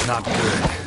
not good.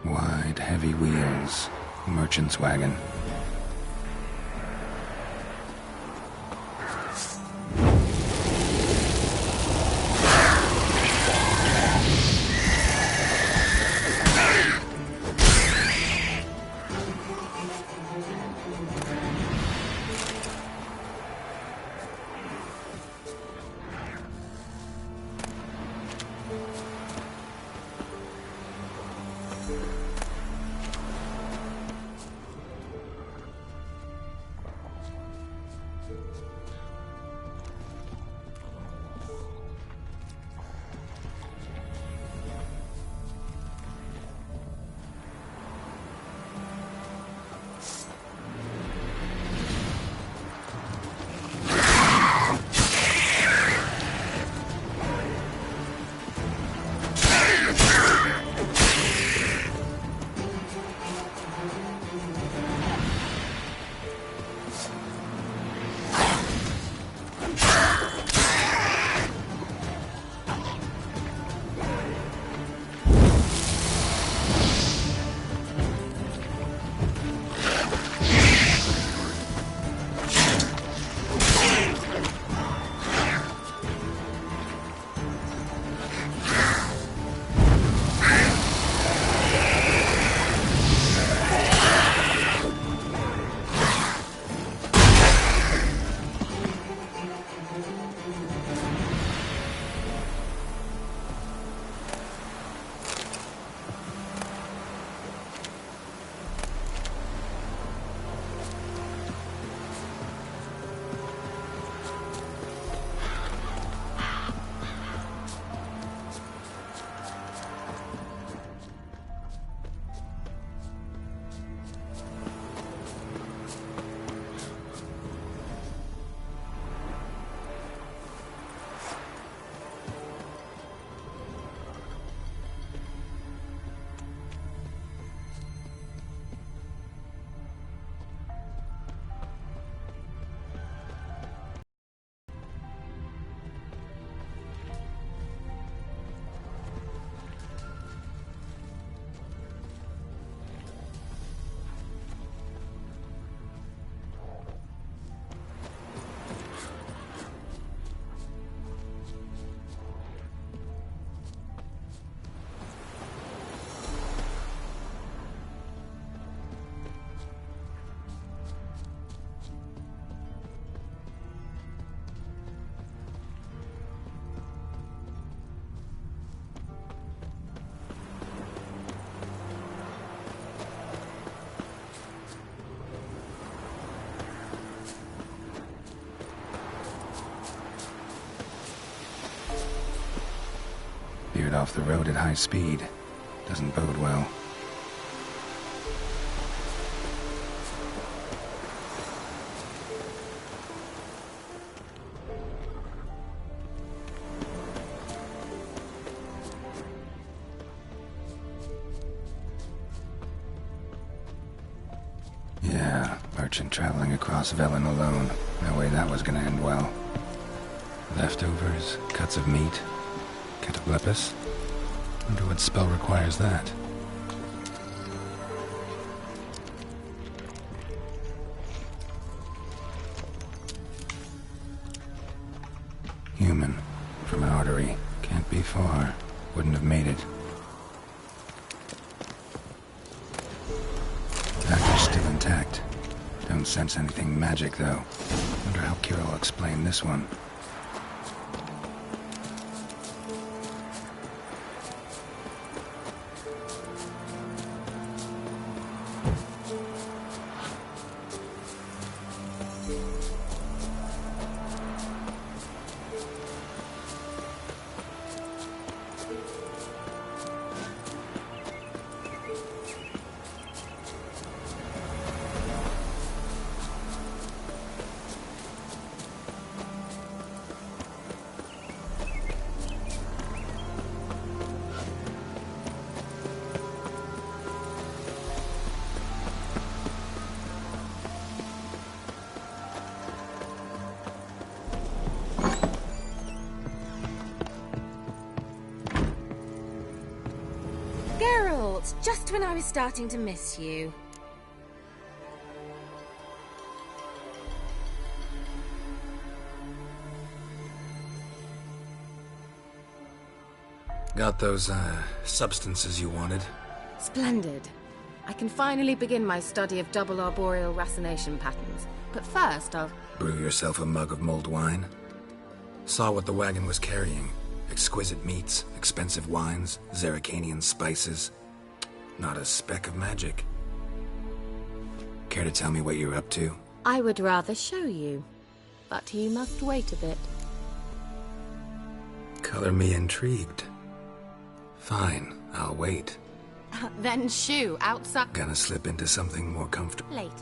Wide, heavy wheels. Merchant's wagon. Veered off the road at high speed. Doesn't bode well. merchant traveling across Velen alone. No way that was gonna end well. Leftovers, cuts of meat, cataplepis. Wonder what spell requires that. Human, from an artery. Can't be far. Wouldn't have made it. Package's still intact. Don't sense anything magic, though. Wonder how Kira will explain this one. Just when I was starting to miss you. Got those, substances you wanted? Splendid. I can finally begin my study of double arboreal racination patterns. But first, I'll... Brew yourself a mug of mulled wine? Saw what the wagon was carrying. Exquisite meats, expensive wines, Zerrikanian spices. Not a speck of magic. Care to tell me what you're up to? I would rather show you, but you must wait a bit. Color me intrigued. Fine, I'll wait. Then shoo, outside... Gonna slip into something more comfortable. Later.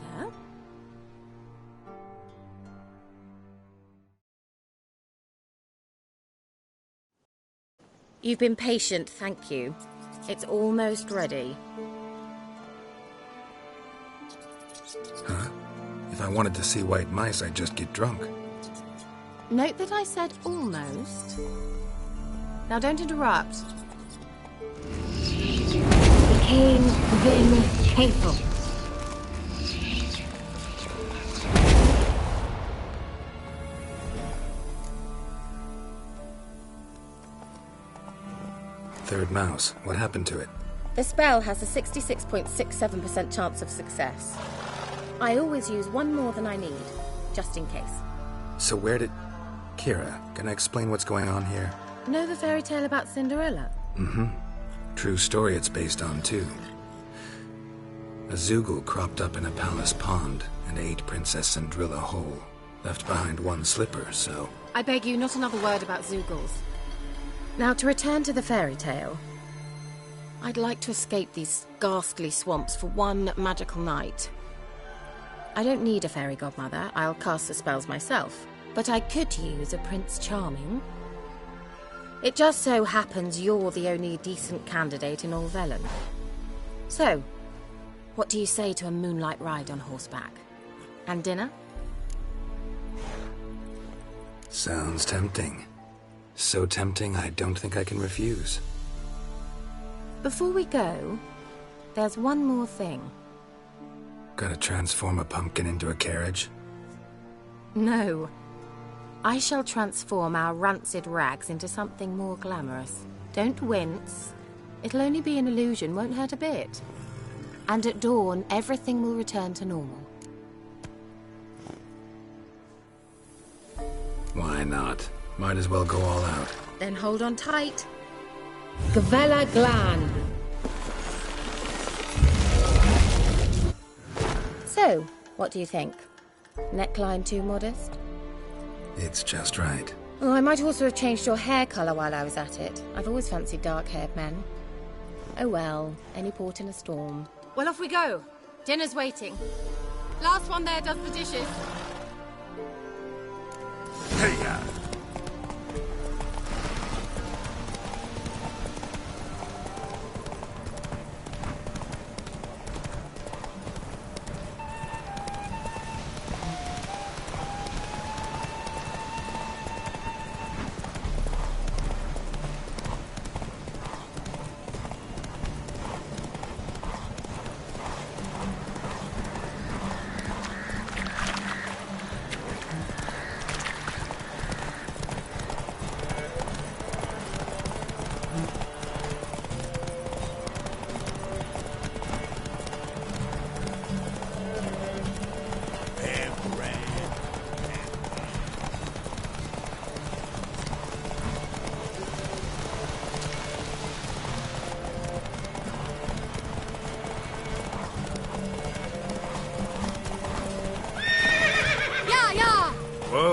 You've been patient, thank you. It's almost ready. Huh? If I wanted to see white mice, I'd just get drunk. Note that I said almost. Now don't interrupt. Became then hateful. Third mouse. What happened to it? The spell has a 66.67% chance of success. I always use one more than I need, just in case. So where did... Kira, can I explain what's going on here? Know the fairy tale about Cinderella? Mm-hmm. True story it's based on, too. A Zoogle cropped up in a palace pond and ate Princess Cinderella whole. Left behind one slipper, so... I beg you, not another word about Zoogles. Now, to return to the fairy tale. I'd like to escape these ghastly swamps for one magical night. I don't need a fairy godmother, I'll cast the spells myself. But I could use a Prince Charming. It just so happens you're the only decent candidate in all Velen. So, what do you say to a moonlight ride on horseback? And dinner? Sounds tempting. So tempting, I don't think I can refuse. Before we go, there's one more thing. Gotta transform a pumpkin into a carriage? No. I shall transform our rancid rags into something more glamorous. Don't wince. It'll only be an illusion, won't hurt a bit. And at dawn, everything will return to normal. Why not? Might as well go all out. Then hold on tight. Gavella Glan. So, what do you think? Neckline too modest? It's just right. Oh, I might also have changed your hair colour while I was at it. I've always fancied dark-haired men. Oh well, any port in a storm. Well, off we go. Dinner's waiting. Last one there does the dishes. Hey-ya!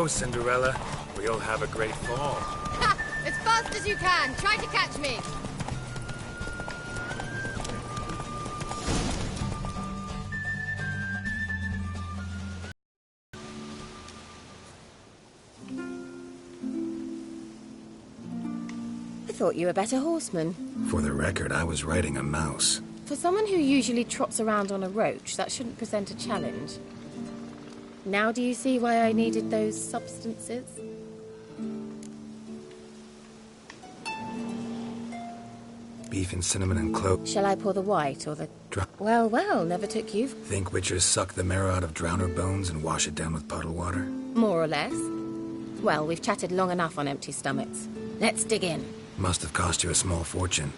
go, Cinderella. We'll have a great fall. Ha! As fast as you can. Try to catch me. I thought you were a better horseman. For the record, I was riding a mouse. For someone who usually trots around on a roach, that shouldn't present a challenge. Now do you see why I needed those substances? Beef and cinnamon and clove. Shall I pour the white or the... Well, well, never took you... Think witchers suck the marrow out of drowner bones and wash it down with puddle water? More or less. Well, we've chatted long enough on empty stomachs. Let's dig in. Must have cost you a small fortune.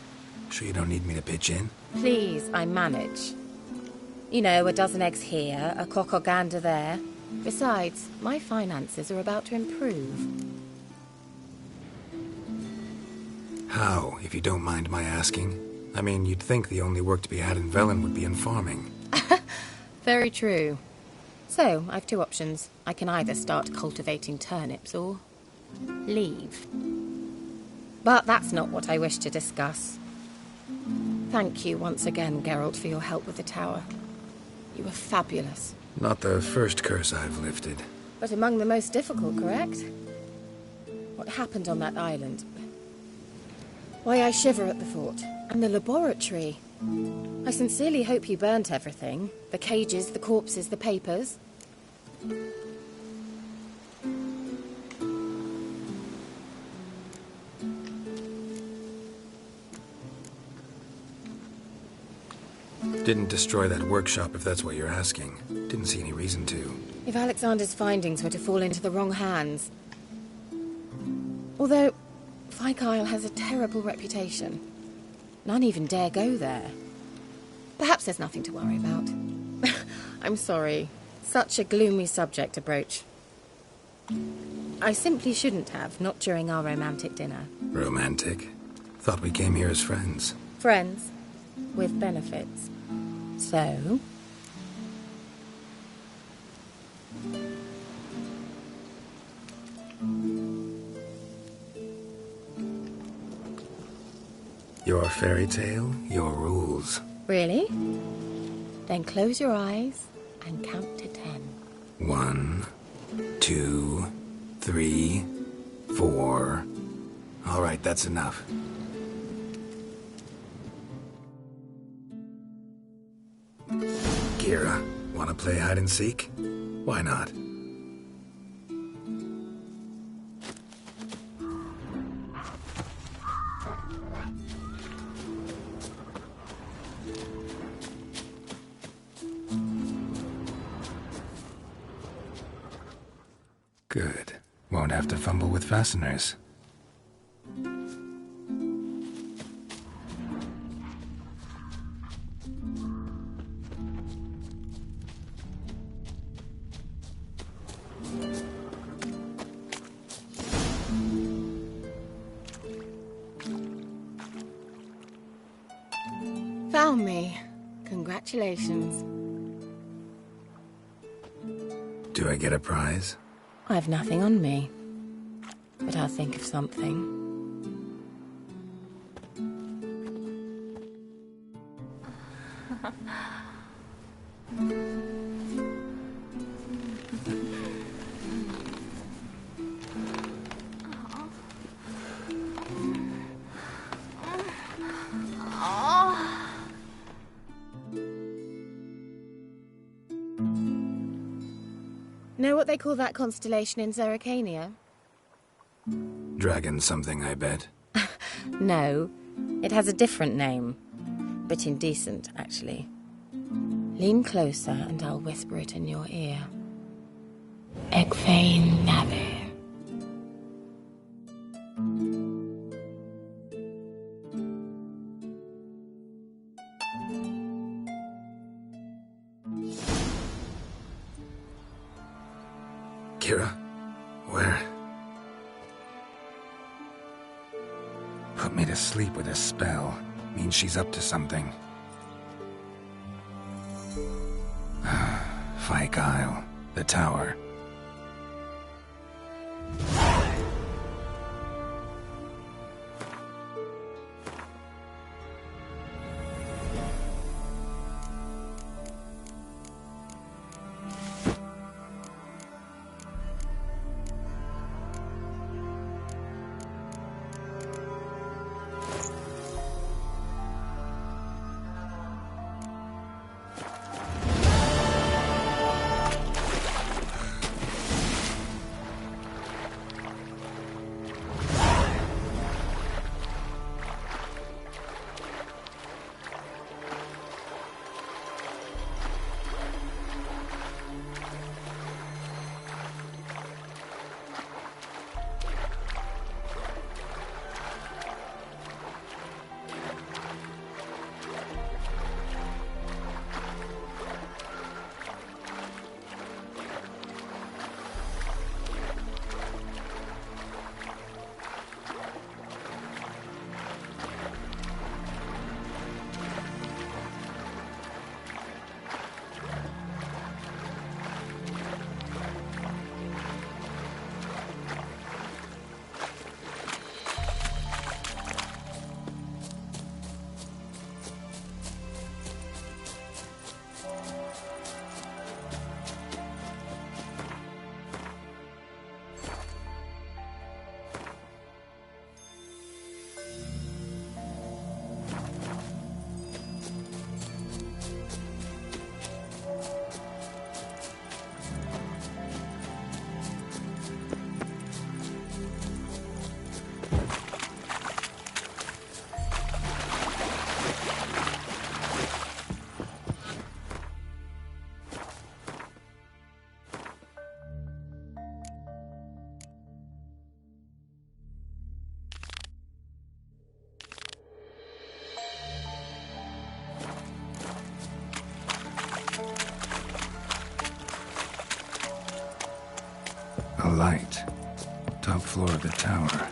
Sure you don't need me to pitch in? Please, I manage. You know, a dozen eggs here, a cock or gander there. Besides, my finances are about to improve. How, if you don't mind my asking? I mean, you'd think the only work to be had in Velen would be in farming. Very true. So, I've two options. I can either start cultivating turnips or... leave. But that's not what I wish to discuss. Thank you once again, Geralt, for your help with the tower. You were fabulous. Not the first curse I've lifted. But among the most difficult, correct? What happened on that island? Why I shiver at the thought. And the laboratory. I sincerely hope you burnt everything. The cages, the corpses, the papers. Didn't destroy that workshop, if that's what you're asking. Didn't see any reason to. If Alexander's findings were to fall into the wrong hands... Although, Fikyle has a terrible reputation. None even dare go there. Perhaps there's nothing to worry about. I'm sorry. Such a gloomy subject to broach. I simply shouldn't have, not during our romantic dinner. Romantic? Thought we came here as friends. Friends. With benefits. So... Your fairy tale, your rules. Really? Then close your eyes and count to 10. 1, 2, 3, 4. All right, that's enough. Kira, want to play hide and seek? Why not? Good. Won't have to fumble with fasteners. Found me. Congratulations. Do I get a prize? I've nothing on me. But I'll think of something. Know what they call that constellation in Zerrikania? Dragon something, I bet. No, it has a different name. Bit indecent, actually. Lean closer and I'll whisper it in your ear. Egfain Navir. Kira? Where? Put me to sleep with a spell. Means she's up to something. Fikyle, the tower. A light. Top floor of the tower.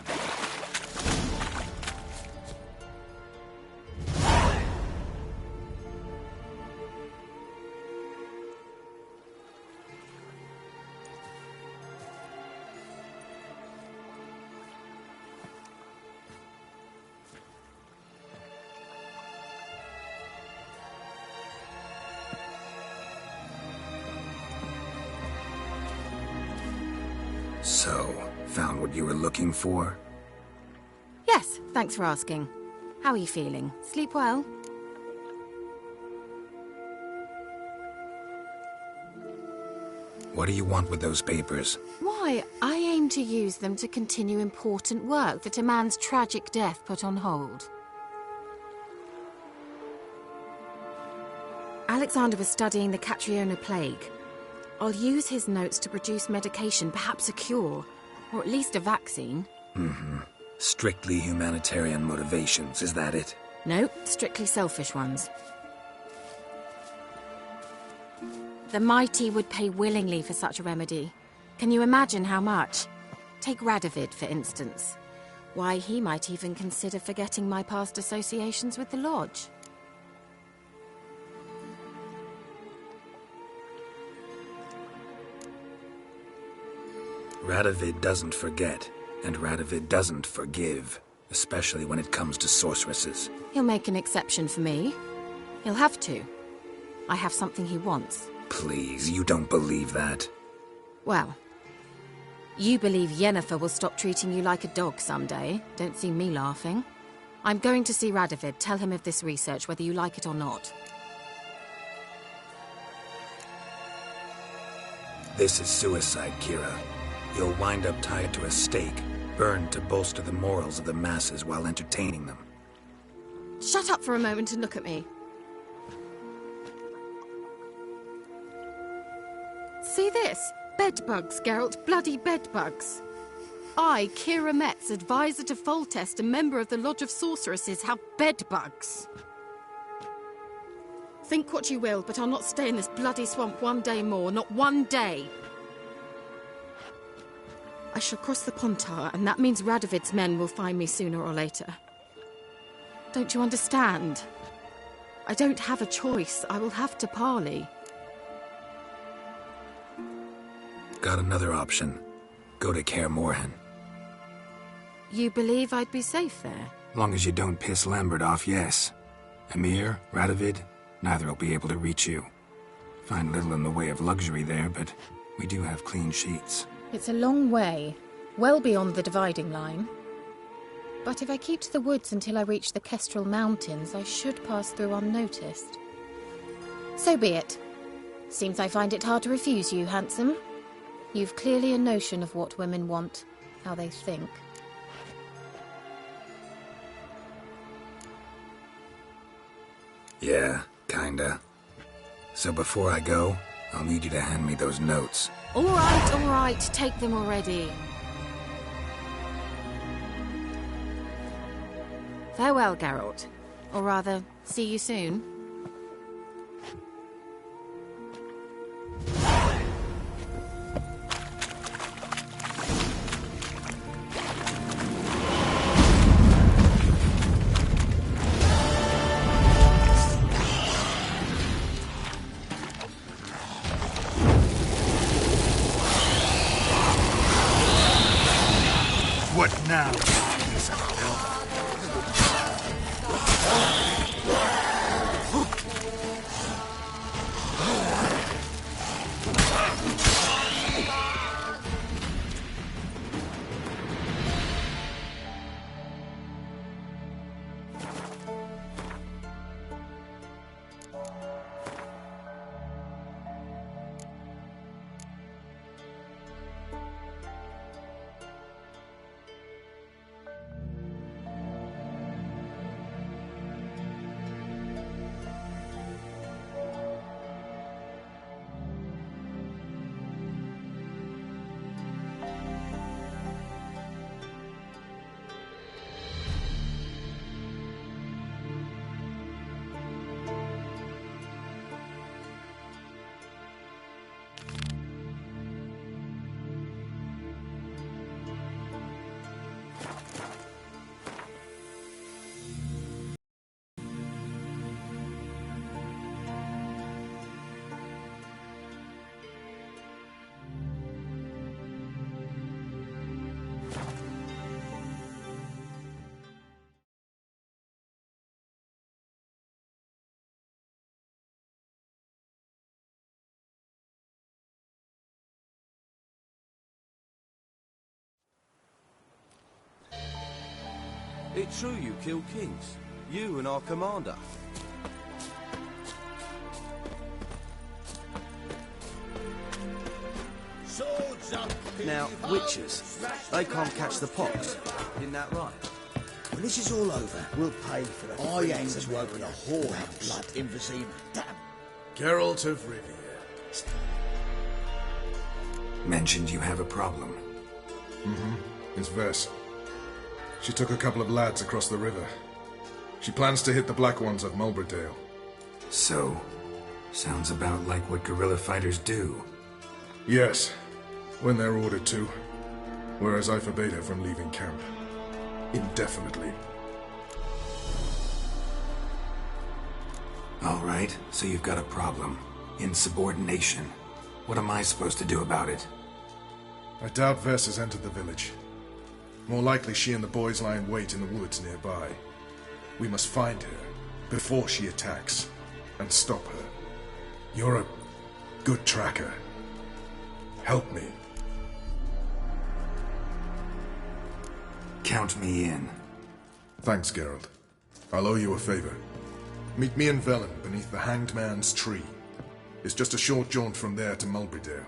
So, found what you were looking for? Yes, thanks for asking. How are you feeling? Sleep well? What do you want with those papers? Why, I aim to use them to continue important work that a man's tragic death put on hold. Alexander was studying the Catriona plague. I'll use his notes to produce medication, perhaps a cure, or at least a vaccine. Strictly humanitarian motivations, is that it? No, strictly selfish ones. The mighty would pay willingly for such a remedy. Can you imagine how much? Take Radovid, for instance. Why, he might even consider forgetting my past associations with the Lodge. Radovid doesn't forget, and Radovid doesn't forgive, especially when it comes to sorceresses. He'll make an exception for me. He'll have to. I have something he wants. Please, you don't believe that. Well, you believe Yennefer will stop treating you like a dog someday. Don't see me laughing. I'm going to see Radovid, tell him of this research, whether you like it or not. This is suicide, Kira. You'll wind up tied to a stake, burned to bolster the morals of the masses while entertaining them. Shut up for a moment and look at me. See this? Bedbugs, Geralt. Bloody bedbugs. I, Kira Metz, advisor to Foltest, a member of the Lodge of Sorceresses, have bedbugs. Think what you will, but I'll not stay in this bloody swamp one day more. Not one day. I shall cross the Pontar, and that means Radovid's men will find me sooner or later. Don't you understand? I don't have a choice. I will have to parley. Got another option. Go to Kaer Morhen. You believe I'd be safe there? Long as you don't piss Lambert off, yes. Emir, Radovid, neither will be able to reach you. Find little in the way of luxury there, but we do have clean sheets. It's a long way, well beyond the dividing line. But if I keep to the woods until I reach the Kestrel Mountains, I should pass through unnoticed. So be it. Seems I find it hard to refuse you, handsome. You've clearly a notion of what women want, how they think. Yeah, kinda. So before I go, I'll need you to hand me those notes. All right, take them already. Farewell, Geralt. Or rather, see you soon. What now? It's true you killed kings. You and our commander. Now, witches, they can't catch the pox. Isn't that right? When this is all over, we'll pay for the Yanks who open a whorehouse blood in Vizima. Damn. Geralt of Rivia. Mentioned you have a problem. It's Vess. She took a couple of lads across the river. She plans to hit the Black Ones of Mulberdale. So, sounds about like what guerrilla fighters do. Yes, when they're ordered to. Whereas I forbade her from leaving camp. Indefinitely. Alright, so you've got a problem. Insubordination. What am I supposed to do about it? I doubt Vess has entered the village. More likely she and the boys lie in wait in the woods nearby. We must find her before she attacks and stop her. You're a good tracker. Help me. Count me in. Thanks, Geralt. I'll owe you a favor. Meet me in Velen beneath the Hanged Man's tree. It's just a short jaunt from there to Mulberdale.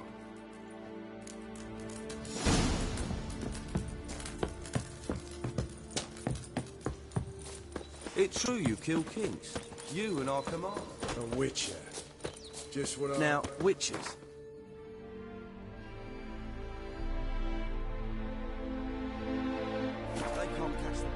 It's true you killed kings. You and our commander. A witcher. Just what I... Now, witches. They can't catch them.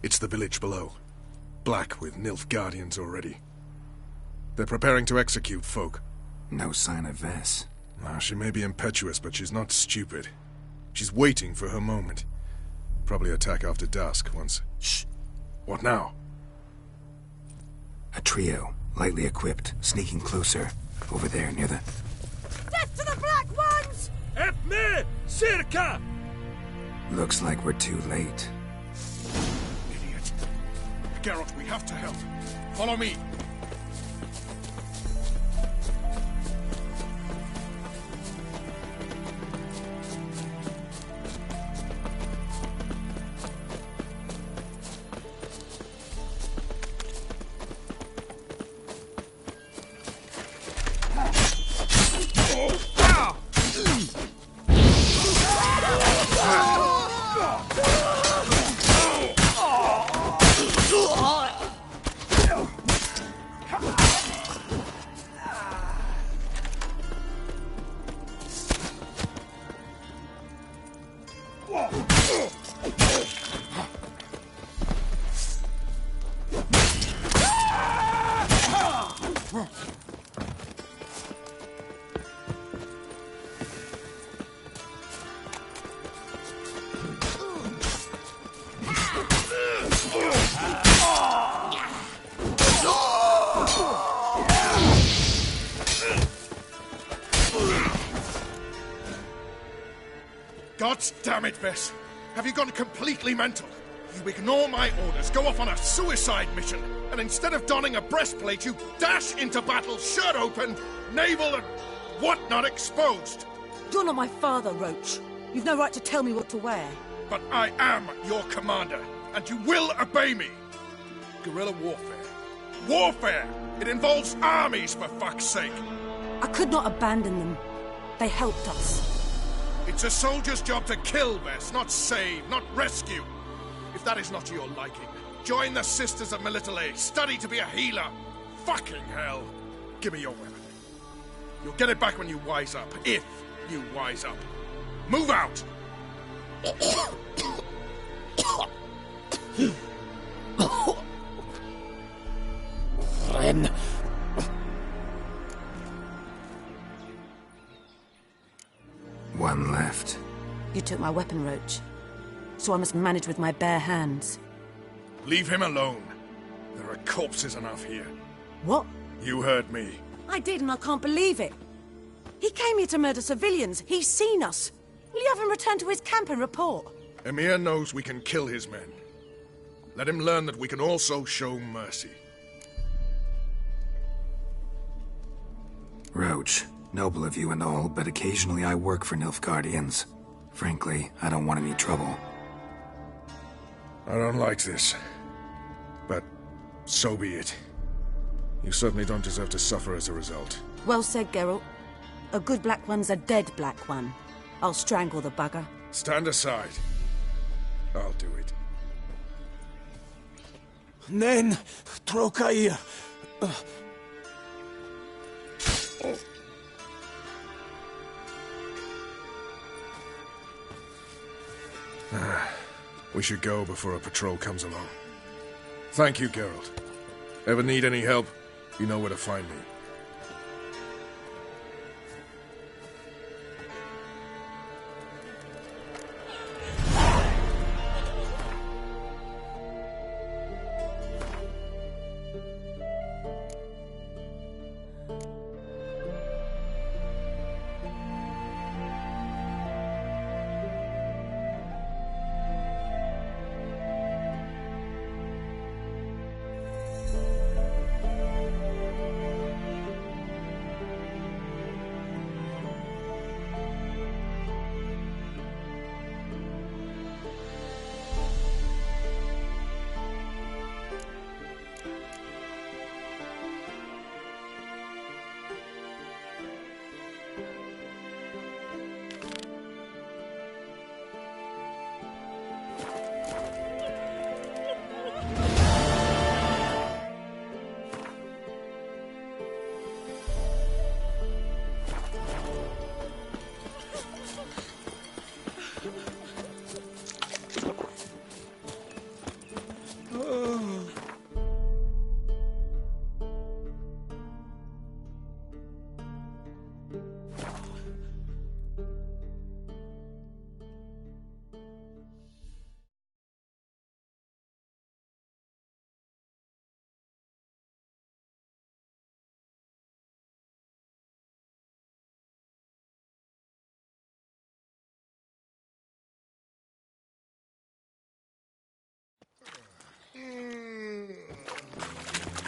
It's the village below. Black with Nilfgaardians already. They're preparing to execute folk. No sign of Vess. Now, she may be impetuous, but she's not stupid. She's waiting for her moment. Probably attack after dusk once... Shh! What now? A trio, lightly equipped, sneaking closer. Over there, near the... Death to the Black Ones! Help me! Circa! Looks like we're too late. Idiot. Geralt, we have to help. Follow me. God damn it, Vess. Have you gone completely mental? You ignore my orders, go off on a suicide mission, and instead of donning a breastplate, you dash into battle, shirt open, navel and whatnot exposed. You're not my father, Roach. You've no right to tell me what to wear. But I am your commander, and you will obey me. Guerrilla warfare. Warfare! It involves armies, for fuck's sake. I could not abandon them. They helped us. It's a soldier's job to kill, Vess, not save, not rescue. If that is not to your liking, join the Sisters of Melitele. Study to be a healer. Fucking hell. Give me your weapon. You'll get it back when you wise up. If you wise up. Move out! Ren. One left. You took my weapon, Roach. So I must manage with my bare hands. Leave him alone. There are corpses enough here. What? You heard me. I did, and I can't believe it. He came here to murder civilians. He's seen us. Will you have him return to his camp and report? Emir knows we can kill his men. Let him learn that we can also show mercy. Roach, noble of you and all, but occasionally I work for Nilfgaardians. Frankly, I don't want any trouble. I don't like this. But so be it. You certainly don't deserve to suffer as a result. Well said, Geralt. A good black one's a dead black one. I'll strangle the bugger. Stand aside. I'll do it. Nen, Trokair. We should go before a patrol comes along. Thank you, Geralt. Ever need any help, you know where to find me.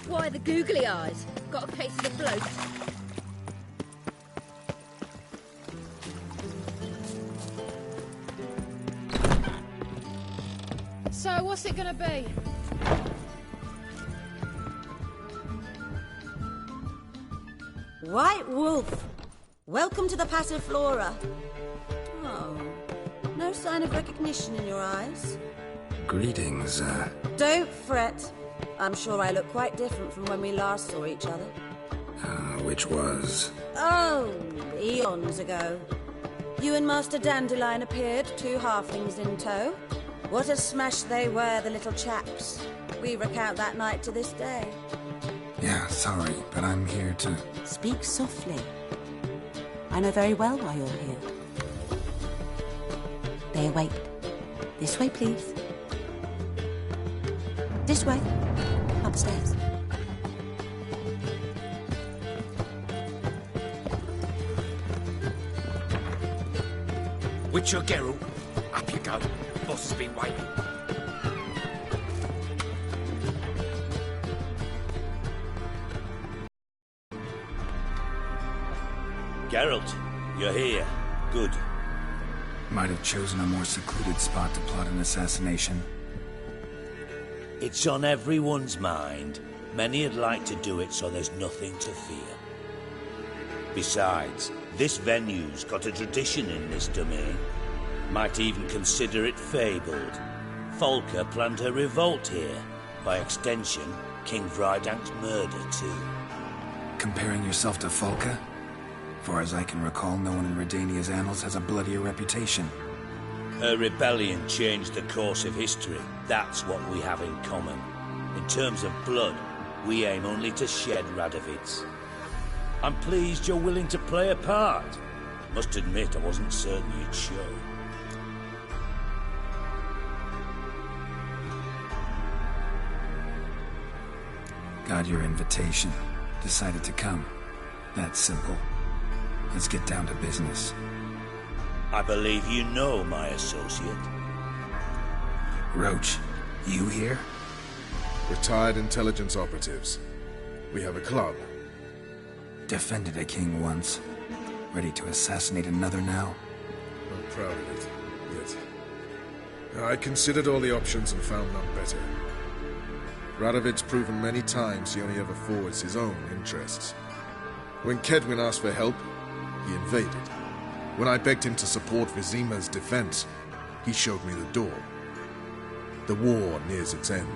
Why the googly eyes? Got a case of the bloat. So, what's it gonna be? White Wolf, welcome to the Passiflora. Oh, no sign of recognition in your eyes. Greetings, Don't fret. I'm sure I look quite different from when we last saw each other. which was... Oh, eons ago. You and Master Dandelion appeared, 2 halflings in tow. What a smash they were, the little chaps. We recount that night to this day. Yeah, sorry, but I'm here to... Speak softly. I know very well why you're here. They await. This way, please. This way. Upstairs. Witcher Geralt, up you go. Boss has been waiting. Geralt, you're here. Good. Might have chosen a more secluded spot to plot an assassination. It's on everyone's mind. Many would like to do it so there's nothing to fear. Besides, this venue's got a tradition in this domain. Might even consider it fabled. Folka planned her revolt here. By extension, King Vrydank's murder too. Comparing yourself to Folka? Far as I can recall, no one in Redania's annals has a bloodier reputation. Her rebellion changed the course of history. That's what we have in common. In terms of blood, we aim only to shed Radovid's. I'm pleased you're willing to play a part. Must admit, I wasn't certain you'd show. Got your invitation. Decided to come. That's simple. Let's get down to business. I believe you know my associate. Roach, you here? Retired intelligence operatives. We have a club. Defended a king once. Ready to assassinate another now? Not proud of it, yet. I considered all the options and found none better. Radovid's proven many times he only ever forwards his own interests. When Kedwin asked for help, he invaded. When I begged him to support Vizima's defense, he showed me the door. The war nears its end.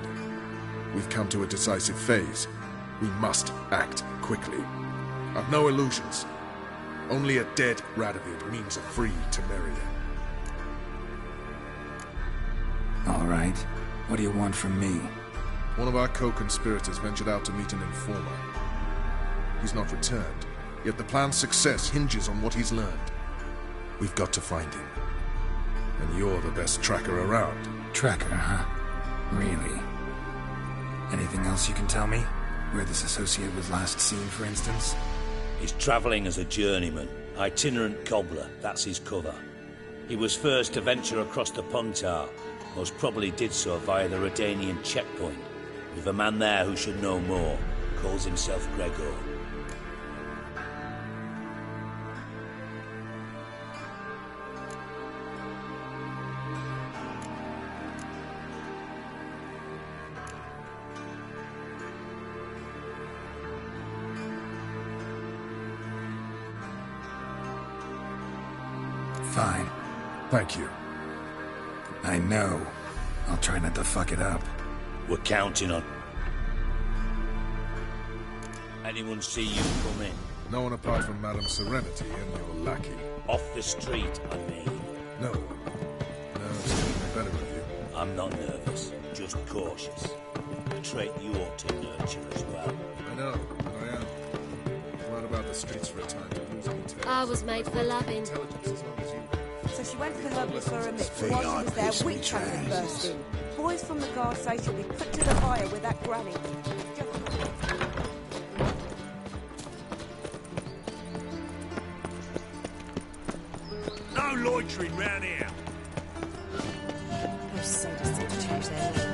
We've come to a decisive phase. We must act quickly. I've no illusions. Only a dead Radovid means a free Temeria. All right. What do you want from me? One of our co-conspirators ventured out to meet an informer. He's not returned, yet the plan's success hinges on what he's learned. We've got to find him. And you're the best tracker around. Tracker, huh? Really? Anything else you can tell me? Where this associate was last seen, for instance? He's travelling as a journeyman, itinerant cobbler, that's his cover. He was first to venture across the Pontar, most probably did so via the Redanian checkpoint. With a man there who should know more, calls himself Gregor. Fine. Thank you. I know. I'll try not to fuck it up. We're counting on... Anyone see you come in? No one apart from Madame Serenity and your lackey. Off the street, I mean. No. Nerves getting the better of you. I'm not nervous, just cautious. A trait you ought to nurture as well. I know, but I am. Glad about the streets for a time to lose details. I was made for loving. Intelligence as long as you... So she went to the herbalist for a mix. While she was there, witch hunting burst in. Boys from the guard say she'll be put to the fire with that granny. No loitering round here! Those sadists seem to change their name now.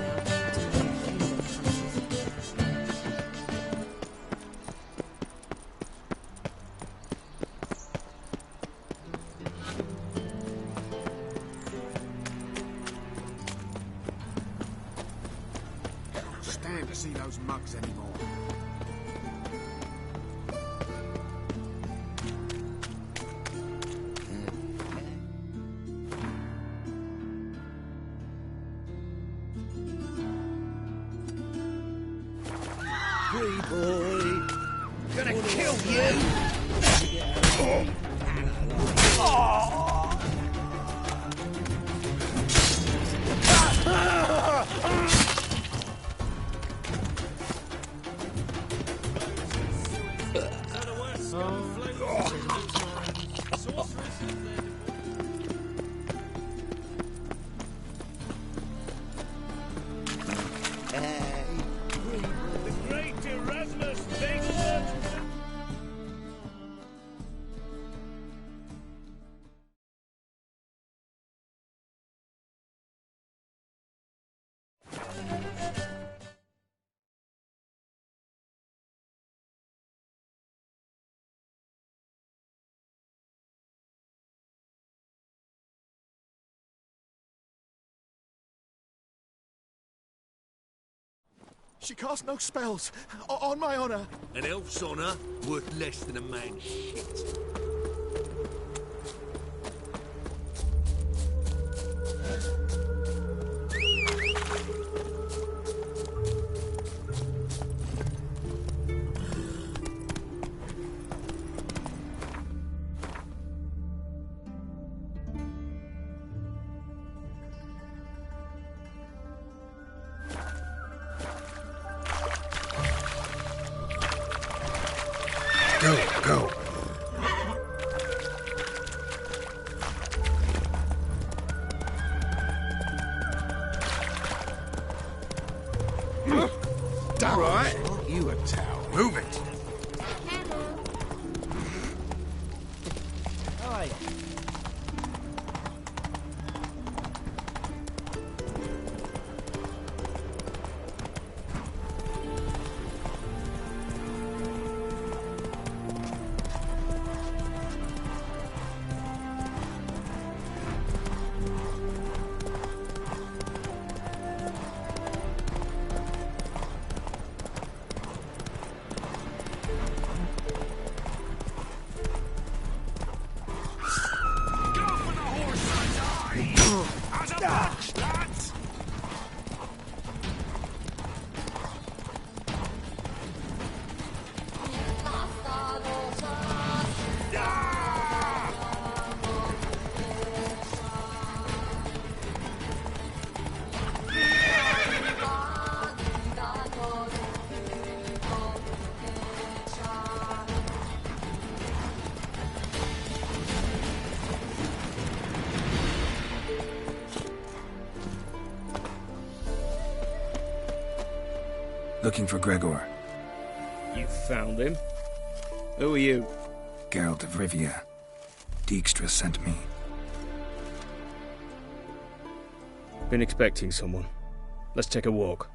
Stand to see those mugs anymore. Free boy. Gonna kill you! She cast no spells, on my honor. An elf's honor worth less than a man's shit. Go. All right, you a towel. Move it. Hello. The Lads! Looking for Gregor. You found him? Who are you? Geralt of Rivia. Dijkstra sent me. Been expecting someone. Let's take a walk.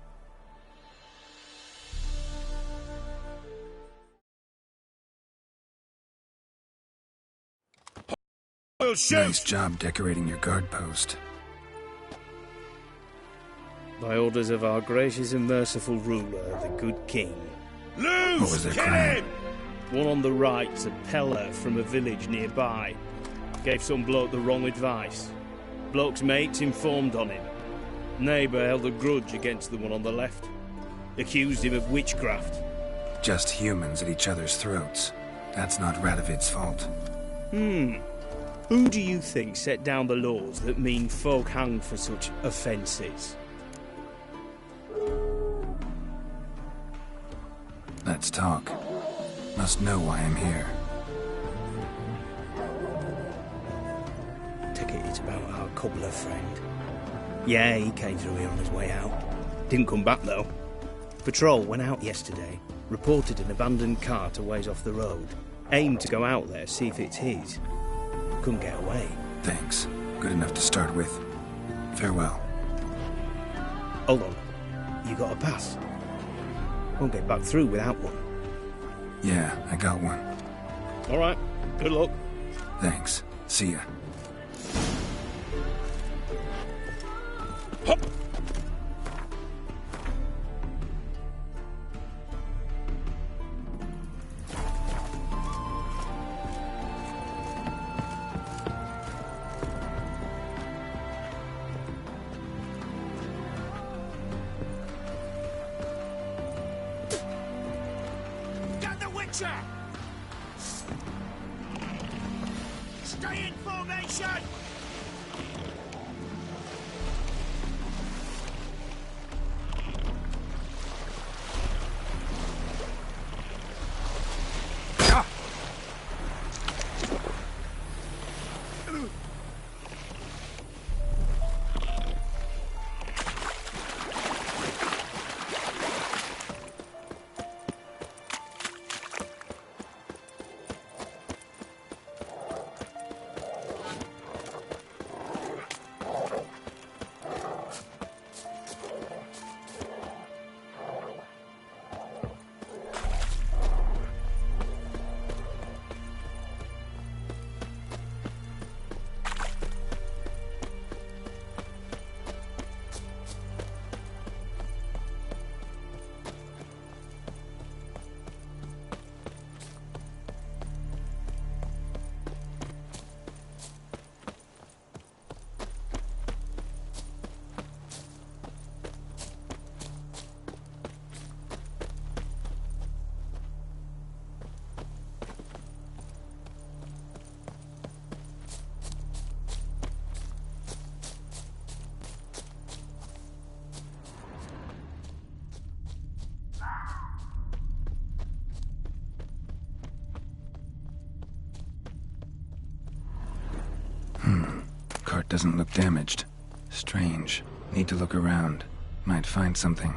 Nice job decorating your guard post. By orders of our gracious and merciful ruler, the good king. What was their crime? One on the right's a peller from a village nearby. Gave some bloke the wrong advice. Bloke's mates informed on him. Neighbour held a grudge against the one on the left. Accused him of witchcraft. Just humans at each other's throats. That's not Radovid's fault. Who do you think set down the laws that mean folk hanged for such offences? Let's talk. Must know why I'm here. Take it it's about our cobbler friend. Yeah, he came through here on his way out. Didn't come back, though. Patrol went out yesterday, reported an abandoned cart a ways off the road. Aimed to go out there, see if it's his. Couldn't get away. Thanks. Good enough to start with. Farewell. Hold on. You got a pass? Won't get back through without one. Yeah, I got one. All right. Good luck. Thanks. See ya. Hop. Stay in formation! Cart doesn't look damaged. Strange. Need to look around. Might find something.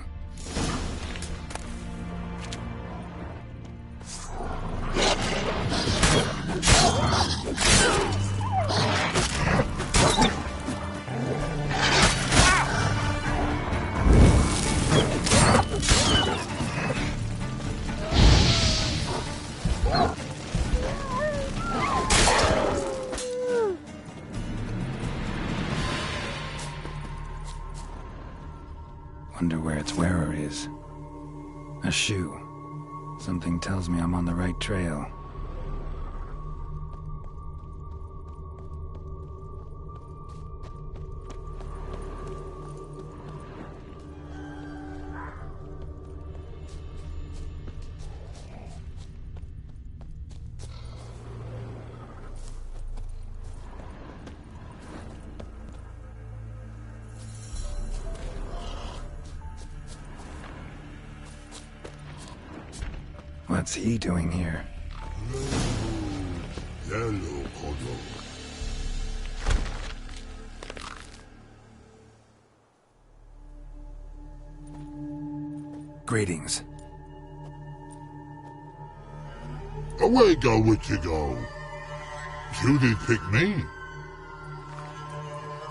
Wonder where its wearer is. A shoe. Something tells me I'm on the right trail. What's he doing here? Hello, Kodo. Greetings. Away go, Witchigo. You did pick me.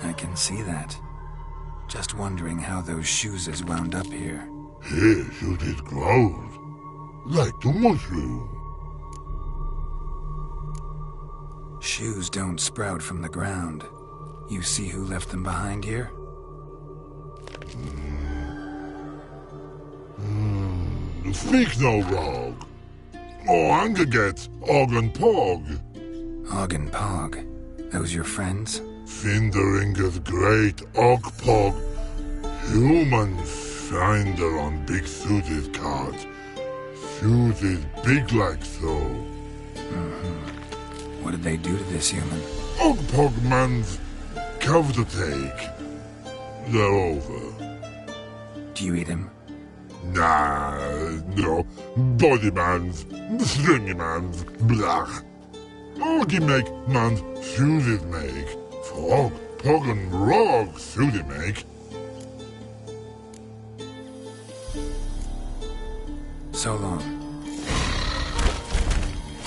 I can see that. Just wondering how those shoes has wound up here. Here, you did grow. Like the mushroom. Shoes don't sprout from the ground. You see who left them behind here? Speak no rogue. Oh, Angaget, Og and Pog. Og and Pog. Those your friends? Finderinger's great Og Pog. Human finder on big suited card. Suited big like so. What did they do to this human? Og Pog man's cover to take. They're over. Do you eat him? Nah, no. Body man's, stringy man's, blah. Oggy make man's suited make. Frog, Pog and Rog suited make. So long.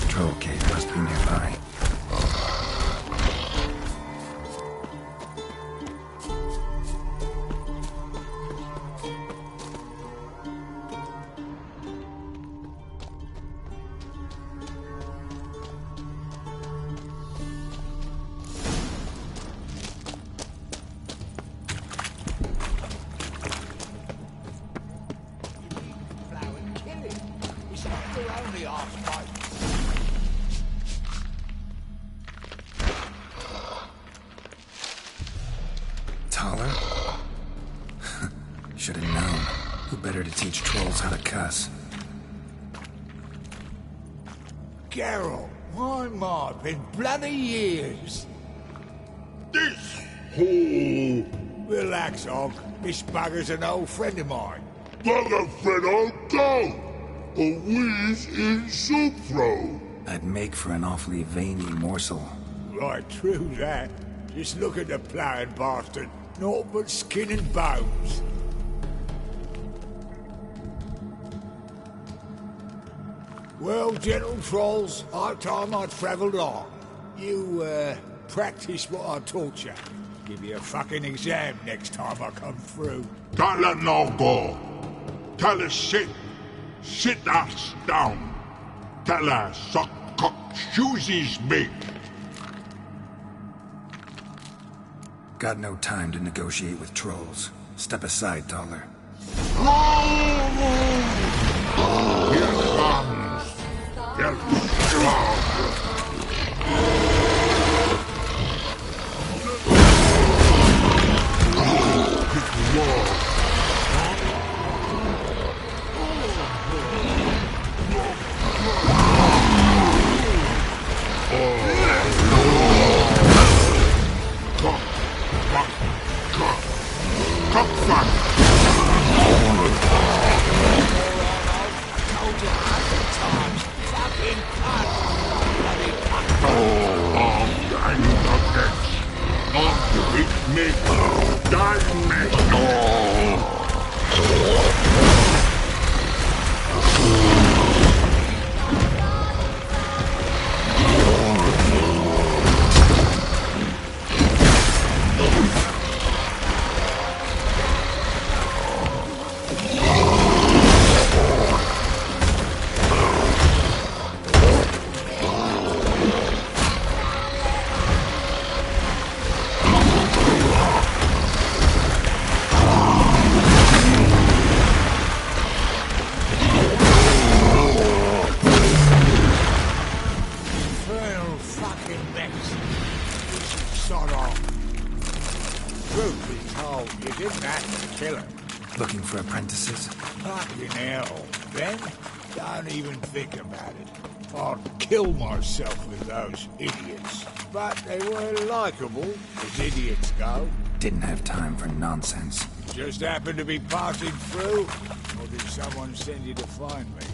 Troll cave must be nearby. Taller? Should have known. Who better to teach trolls how to cuss? Geralt, my, been bloody years. This hole. Relax, Og. This bugger's an old friend of mine. Bugger friend I'll go. A wheeze in soup throw. I'd make for an awfully veiny morsel. Right, true that. Just look at the ploughing bastard. Naught but skin and bones. Well, gentle trolls, our time I travelled on. You, practice what I taught you. Give you a fucking exam next time I come through. Don't let no go. Tell her sit. Sit us down. Tell her suck cock shoesies big. Got no time to negotiate with trolls. Step aside, Taller. Here comes. Here Looking for apprentices? Fucking hell, Ben. Don't even think about it. I'd kill myself with those idiots. But they were likeable, as idiots go. Didn't have time for nonsense. Just happened to be passing through? Or did someone send you to find me?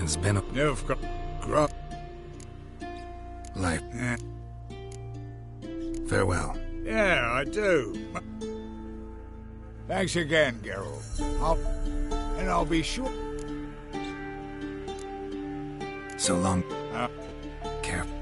It's been a... You've got... life. Farewell. Yeah, I do. Thanks again, Geralt. I'll be sure... So long. Careful.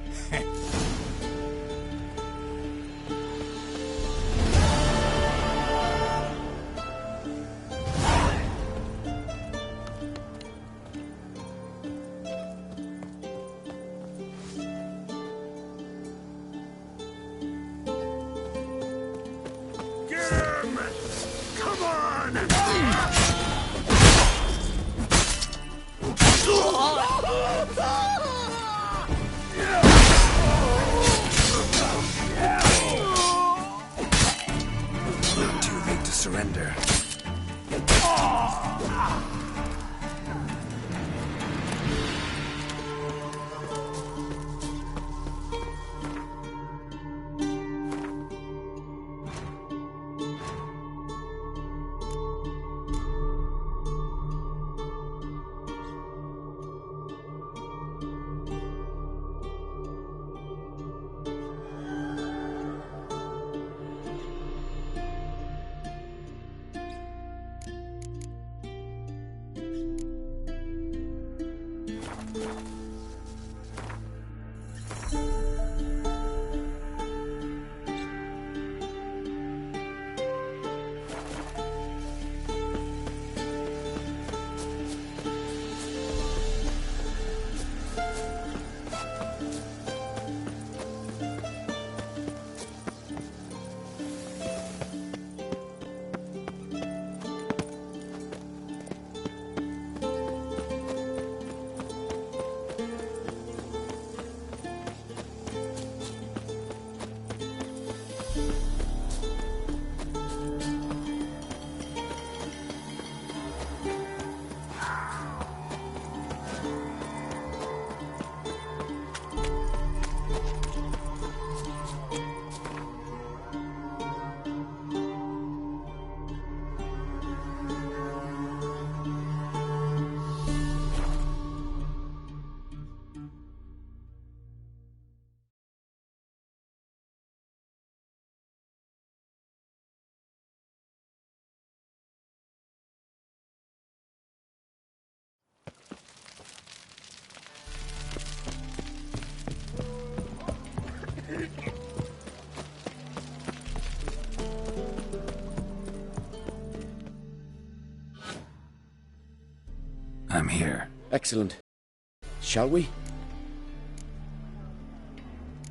Come on! Too late to surrender. I'm here. Excellent. Shall we?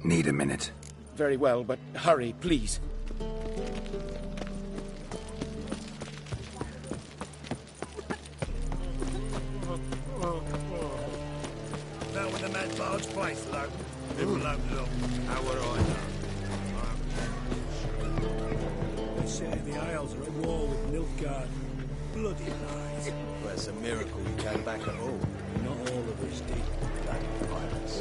Need a minute. Very well, but hurry, please. Now when the mad barge place, though. Never loaded up. How would I know? They say the Isles are at war with Nilfgaard. Bloody lies. Well, it's a miracle you came back at all. Not all of us did. Bloody violence.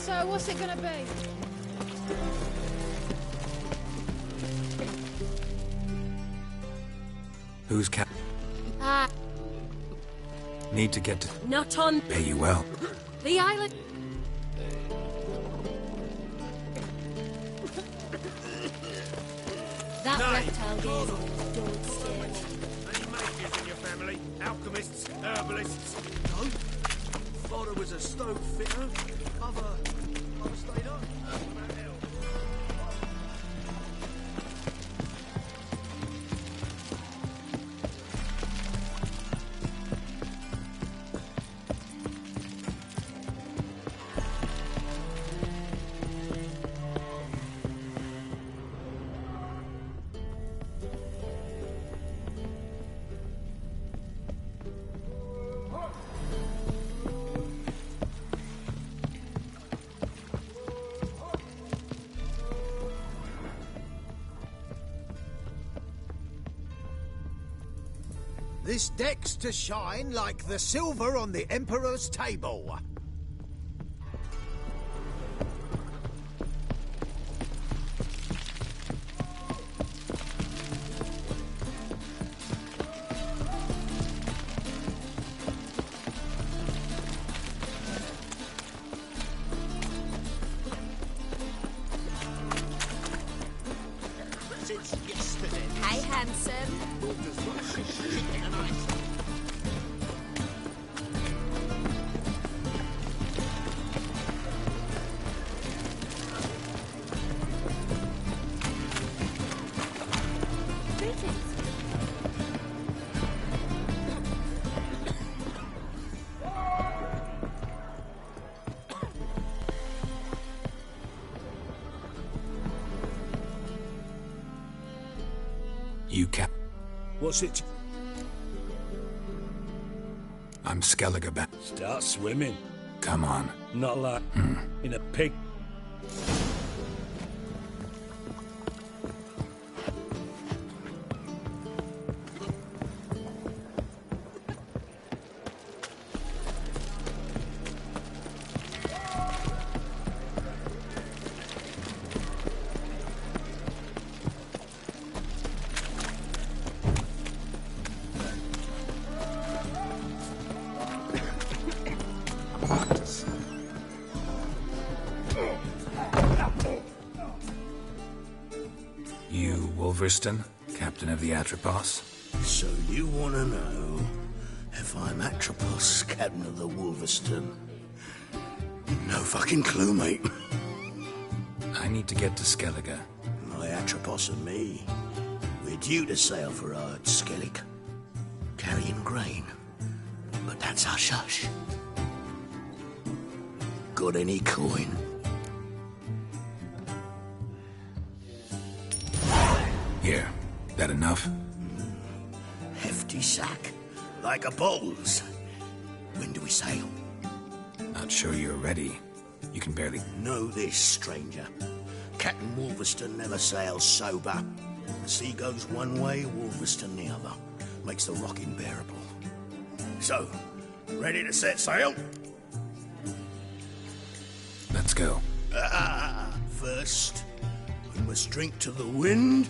So, what's it gonna be? Who's Need to get to... Not on... Pay you well. the island... That reptile gave me don't scare me. Any mages in your family? Alchemists? Herbalists? No. Father was a stone fitter. Mother stayed up. This deck's to shine like the silver on the Emperor's table. Cap. What's it? I'm Skellige back. Start swimming. Come on. Not like in a pig. Wolverston, captain of the Atropos. So you want to know if I'm Atropos, captain of the Wolverston? No fucking clue, mate. I need to get to Skellige. My Atropos and me, we're due to sail for Ard Skellig, carrying grain. But that's hush-hush. Got any coin? Here. That enough? Hefty sack. Like a bowls. When do we sail? Not sure you're ready. You can barely... Know this, stranger. Captain Wolverston never sails sober. The sea goes one way, Wolverston the other. Makes the rocking bearable. So, ready to set sail? Let's go. First, we must drink to the wind.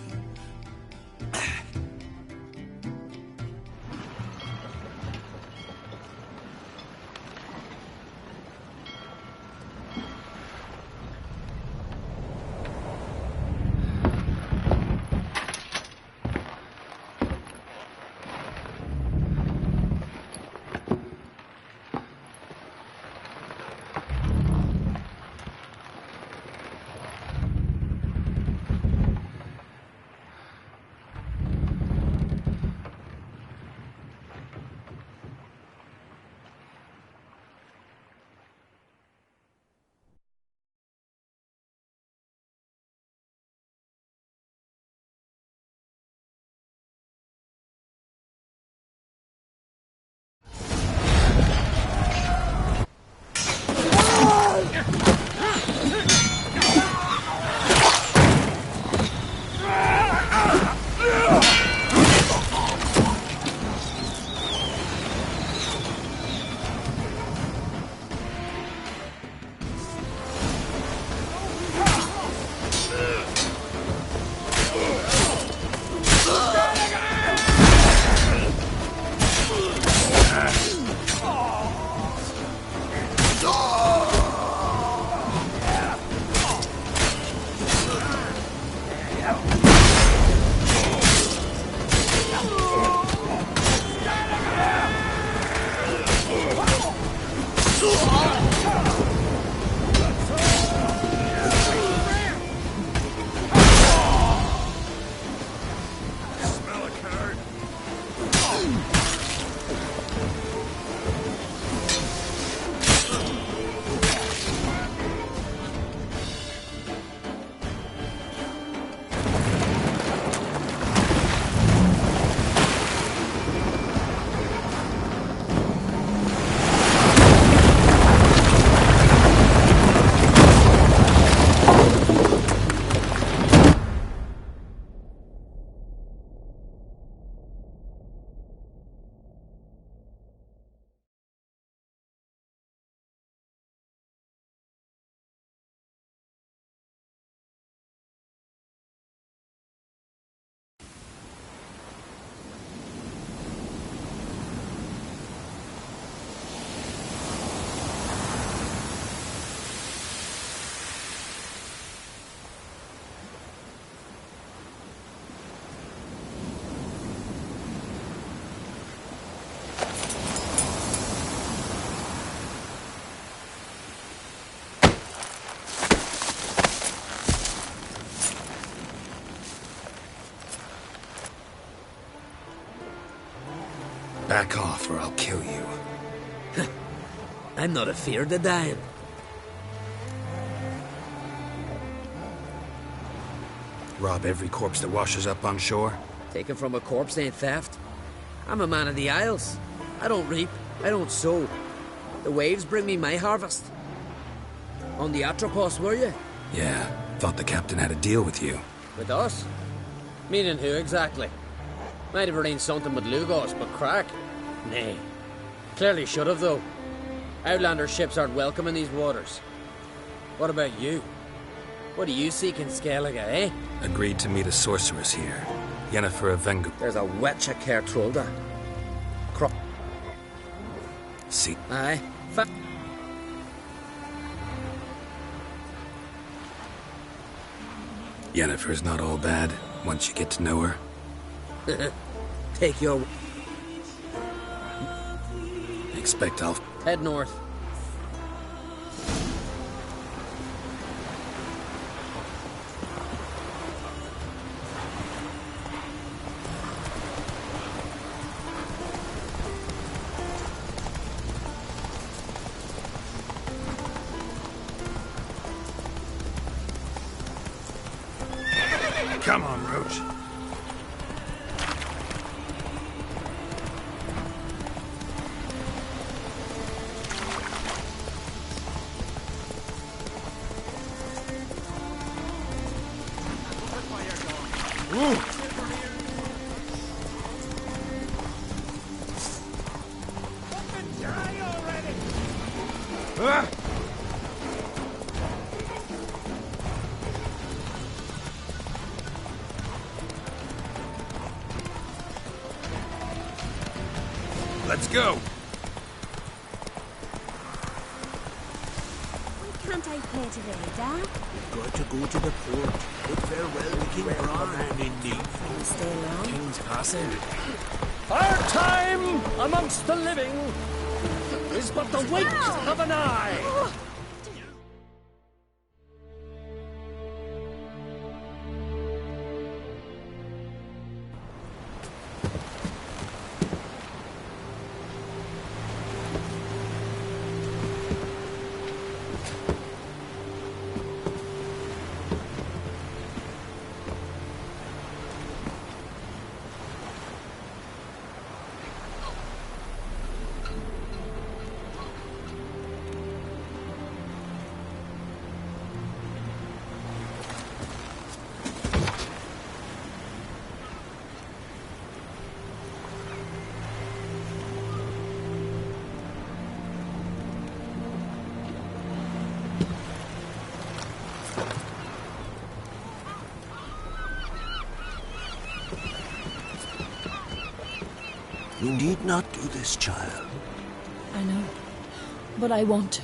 Back off or I'll kill you. I'm not afeard of dying. Rob every corpse that washes up on shore? Taken from a corpse ain't theft. I'm a man of the Isles. I don't reap, I don't sow. The waves bring me my harvest. On the Atropos, were you? Yeah, thought the captain had a deal with you. With us? Meaning who exactly? Might have arranged something with Lugos, but crack? Nay. Clearly should have, though. Outlander ships aren't welcome in these waters. What about you? What do you seek in Skellige, eh? Agreed to meet a sorceress here. Yennefer of Vengu. There's a wetcha Kertrolda. See. Aye. Yennefer's not all bad, once you get to know her. Take your... Expect I'll... Head north. Come on, Roach. Let's go. Why can't I play today, Dad? Got to go to the port. Bid farewell to King Bran. Indeed. Stay long. King's passing. Our time amongst the living is but the wink of an eye. You need not do this, child. I know, but I want to.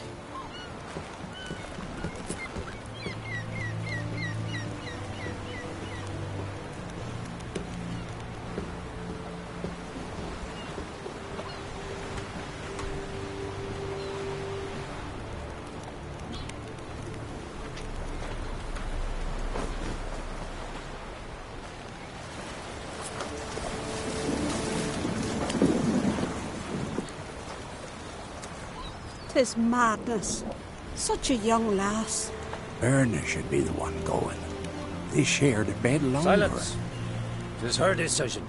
Tis madness. Such a young lass. Erna should be the one going. They shared a bed longer. Silence. It is her decision.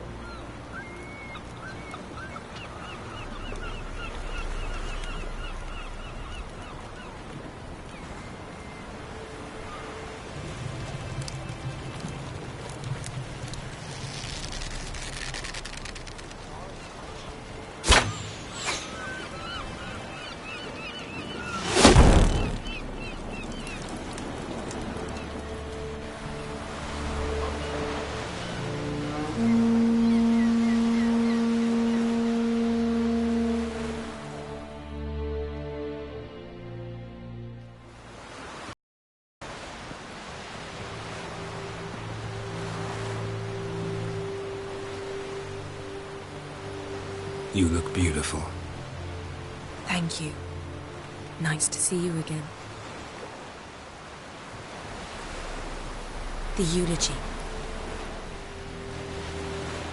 You look beautiful. Thank you. Nice to see you again. The eulogy.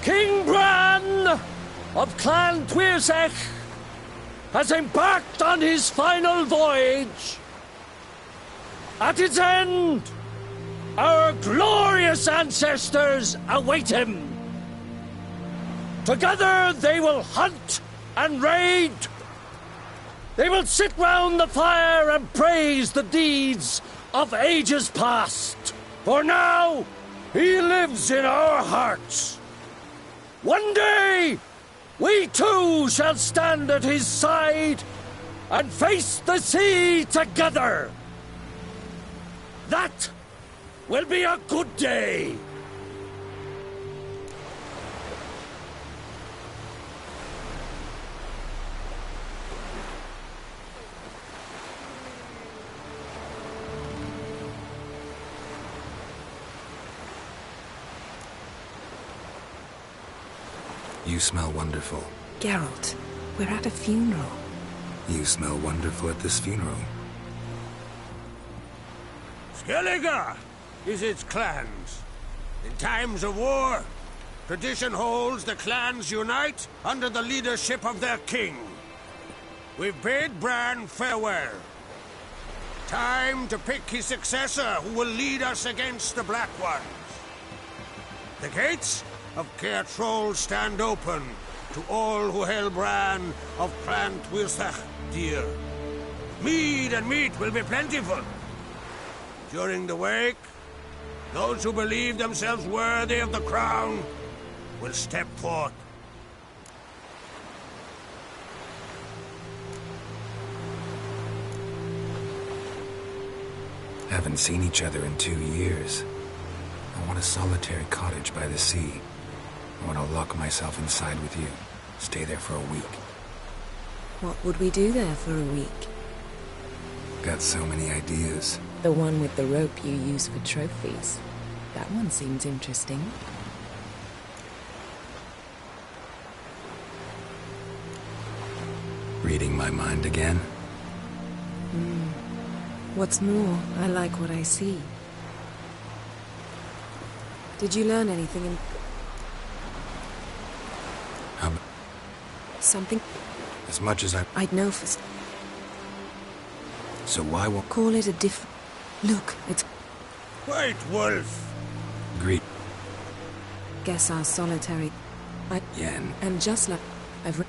King Bran of Clan Tuirsech has embarked on his final voyage. At its end, our glorious ancestors await him. Together they will hunt and raid. They will sit round the fire and praise the deeds of ages past. For now, he lives in our hearts. One day, we too shall stand at his side and face the sea together. That will be a good day. You smell wonderful. Geralt, we're at a funeral. You smell wonderful at this funeral. Skellige is its clans. In times of war, tradition holds the clans unite under the leadership of their king. We've bid Bran farewell. Time to pick his successor who will lead us against the Black Ones. The gates of Caer Troll stand open to all who hail Bran of Plant Wilsach dear. Mead and meat will be plentiful. During the wake, those who believe themselves worthy of the crown will step forth. Haven't seen each other in 2 years. I want a solitary cottage by the sea. I want to lock myself inside with you. Stay there for a week. What would we do there for a week? Got so many ideas. The one with the rope you use for trophies. That one seems interesting. Reading my mind again? What's more, I like what I see. Did you learn anything in... Something? As much as I'd know for... So why won't... Call it a different... Look, it's... White Wolf! Greet. Guess our solitary... Yen. And just like... I've...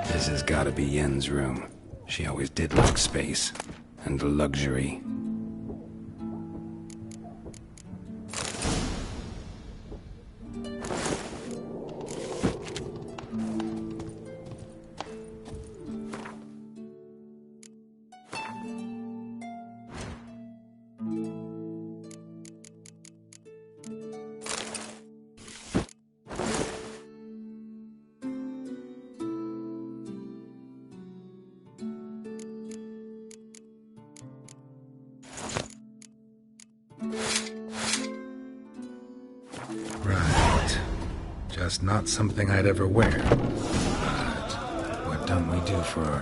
This has got to be Yen's room. She always did like space and luxury. Right. Just not something I'd ever wear. But what don't we do for her?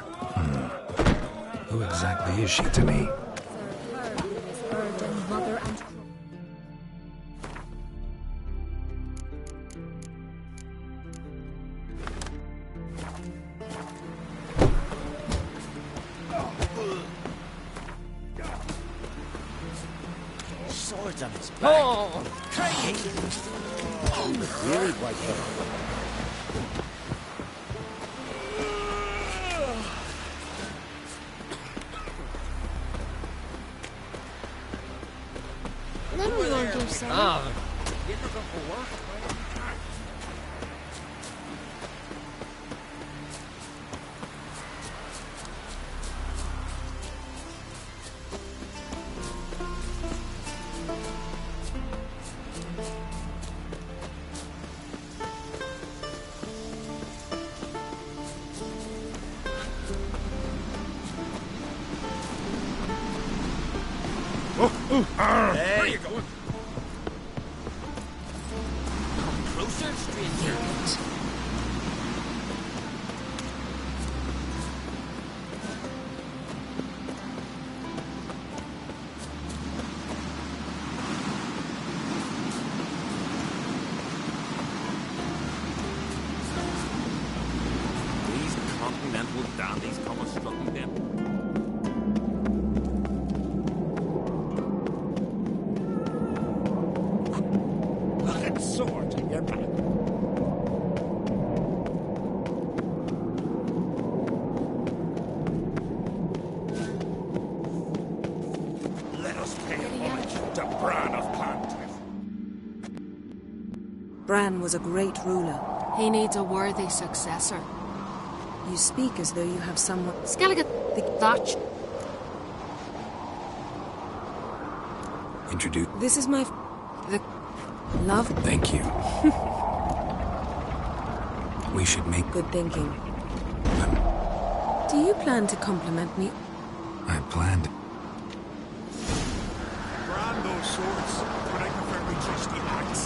Who exactly is she to me? Swords on his back. Oh! Crikey! Really quite clever. Let me go do some. You ever go for work? Where are you going? Come closer, stranger. These continental dandies come a strutting them. Sword in your back. Let us pay homage to Bran of Pontiff. Bran was a great ruler. He needs a worthy successor. You speak as though you have someone... Skellige... Thatch... Introduce... This is my... The... Love? Thank you. We should make... Good thinking. Do you plan to compliment me? I planned. Brand those swords, but I prefer my trusty axe.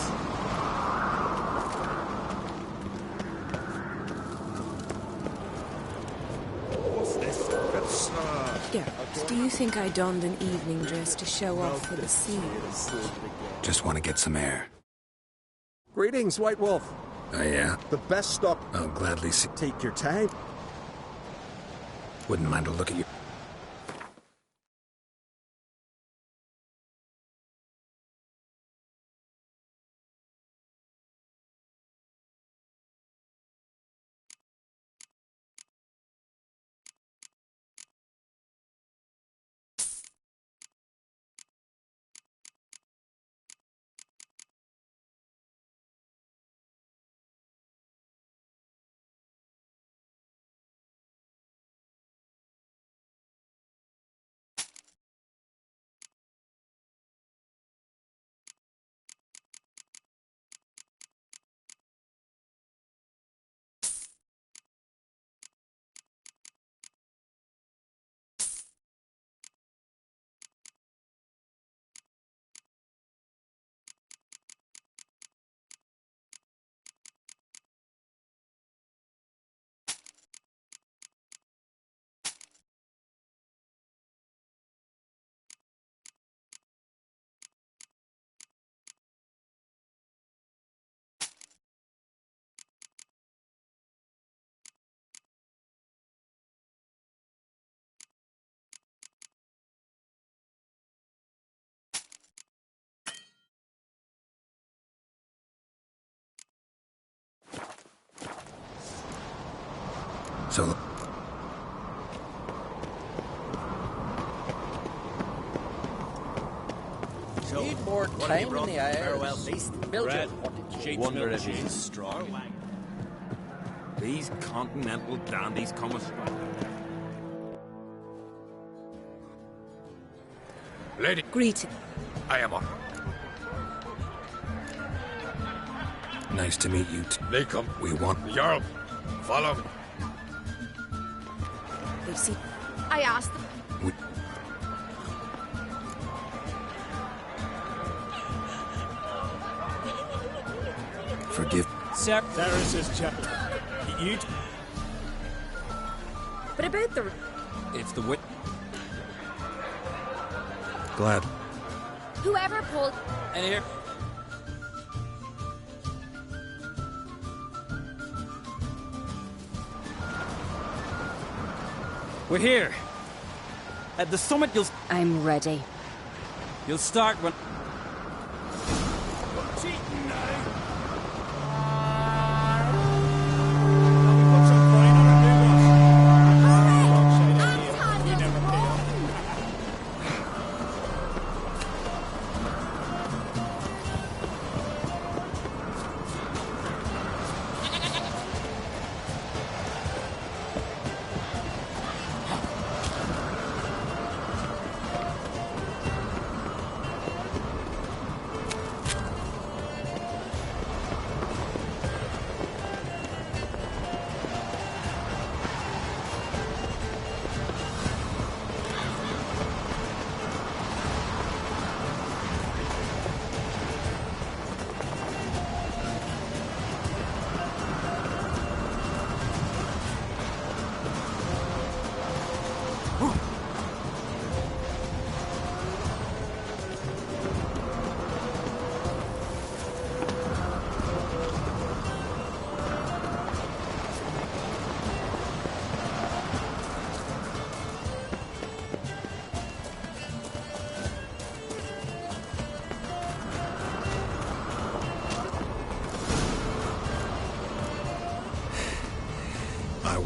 What's this? Geralt, do you think I donned an evening dress to show off for the scene? Just want to get some air. Greetings, White Wolf. Oh, yeah? The best stop. I'll gladly see. Take your time. Wouldn't mind a look at you. So... Need more time in the farewell hours. feast. Build Bread, your... wonder if he's strong. These continental dandies come a Lady. Greeting. I am on. Nice to meet you. They come. We want... Jarl, follow me. They see... I asked them. We... Forgive... Sarah's is chat. You... But about the... It's the wit. Glad. Whoever pulled... And here. We're here. At the summit, I'm ready. You'll start when... Cheating now.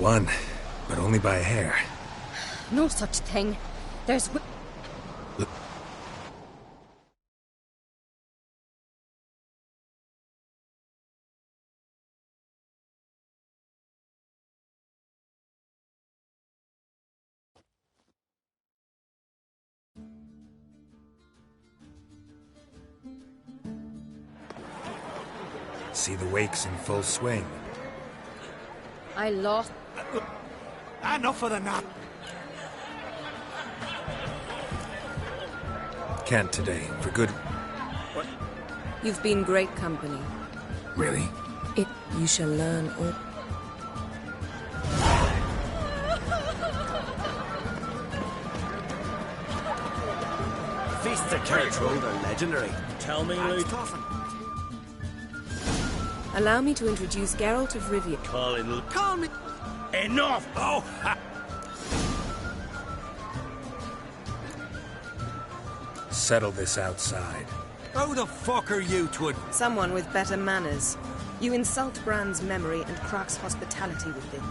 one, but only by a hair. No such thing. There's... See the wakes in full swing. I lost... Enough of the nap. Can't today, for good... You've been great company. Really? You shall learn all... Feasts of Kertrode are legendary. Tell me, Luke. Allow me to introduce Geralt of Rivia. Call me... Enough! Oh! Settle this outside. Who the fuck are you to it? Someone with better manners. You insult Bran's memory and Crach's hospitality with it.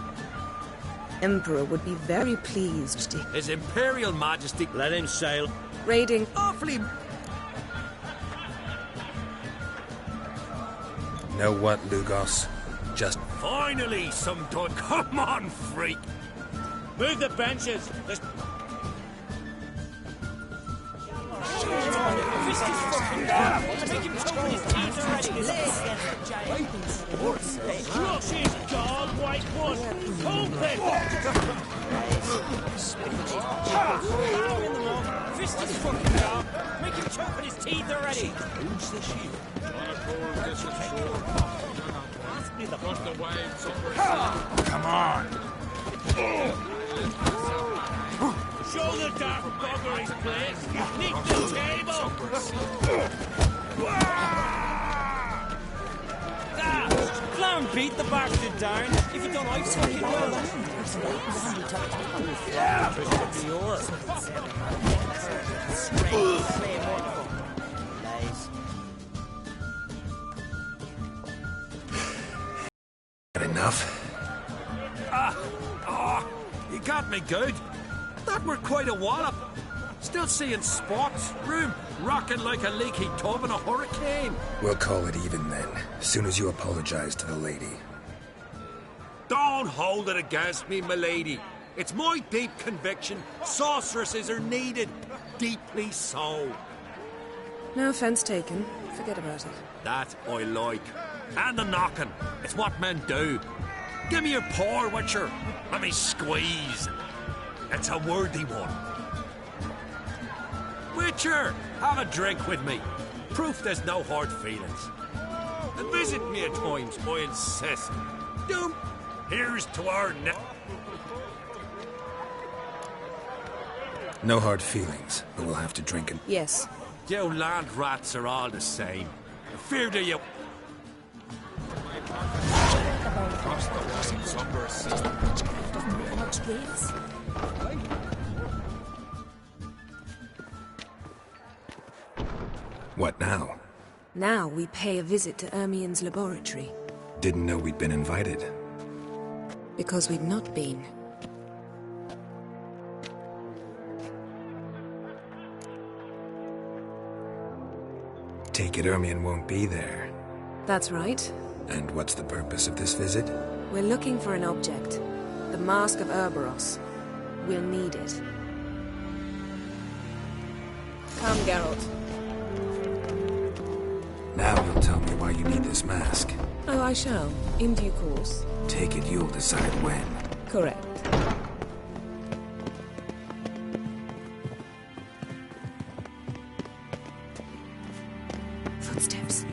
Emperor would be very pleased to... His Imperial Majesty... Let him sail. Raiding... Awfully... Know what, Lugos? Just... Finally, some done. Come on, freak! Move the benches! There's... Make him choke with his teeth already. Crush his dog, white one! Open! Power in the mouth. Fist his fucking dog. Make him choke with his teeth already. Who's the shield? Come on. Show the dark bugger his place! Nick the table! Clown beat the bastard down. If you don't, I've fucking well. Enough? You got me good. That were quite a wallop. Still seeing spots, room rocking like a leaky tub in a hurricane. We'll call it even then, as soon as you apologize to the lady. Don't hold it against me, milady. It's my deep conviction sorceresses are needed. Deeply so. No offense taken. Forget about it. That I like. And the knocking. It's what men do. Give me your paw, Witcher. Let me squeeze. It's a worthy one. Witcher, have a drink with me. Proof there's no hard feelings. And visit me at times, I insist. Doom, here's to our net. No hard feelings, but we'll have to drink and... Yes. You land rats are all the same. Fear do you... What now? Now we pay a visit to Ermien's laboratory. Didn't know we'd been invited. Because we'd not been. Take it Ermien won't be there. That's right. And what's the purpose of this visit? We're looking for an object. The Mask of Urboros. We'll need it. Come, Geralt. Now you'll tell me why you need this mask. Oh, I shall. In due course. Take it you'll decide when. Correct. Footsteps.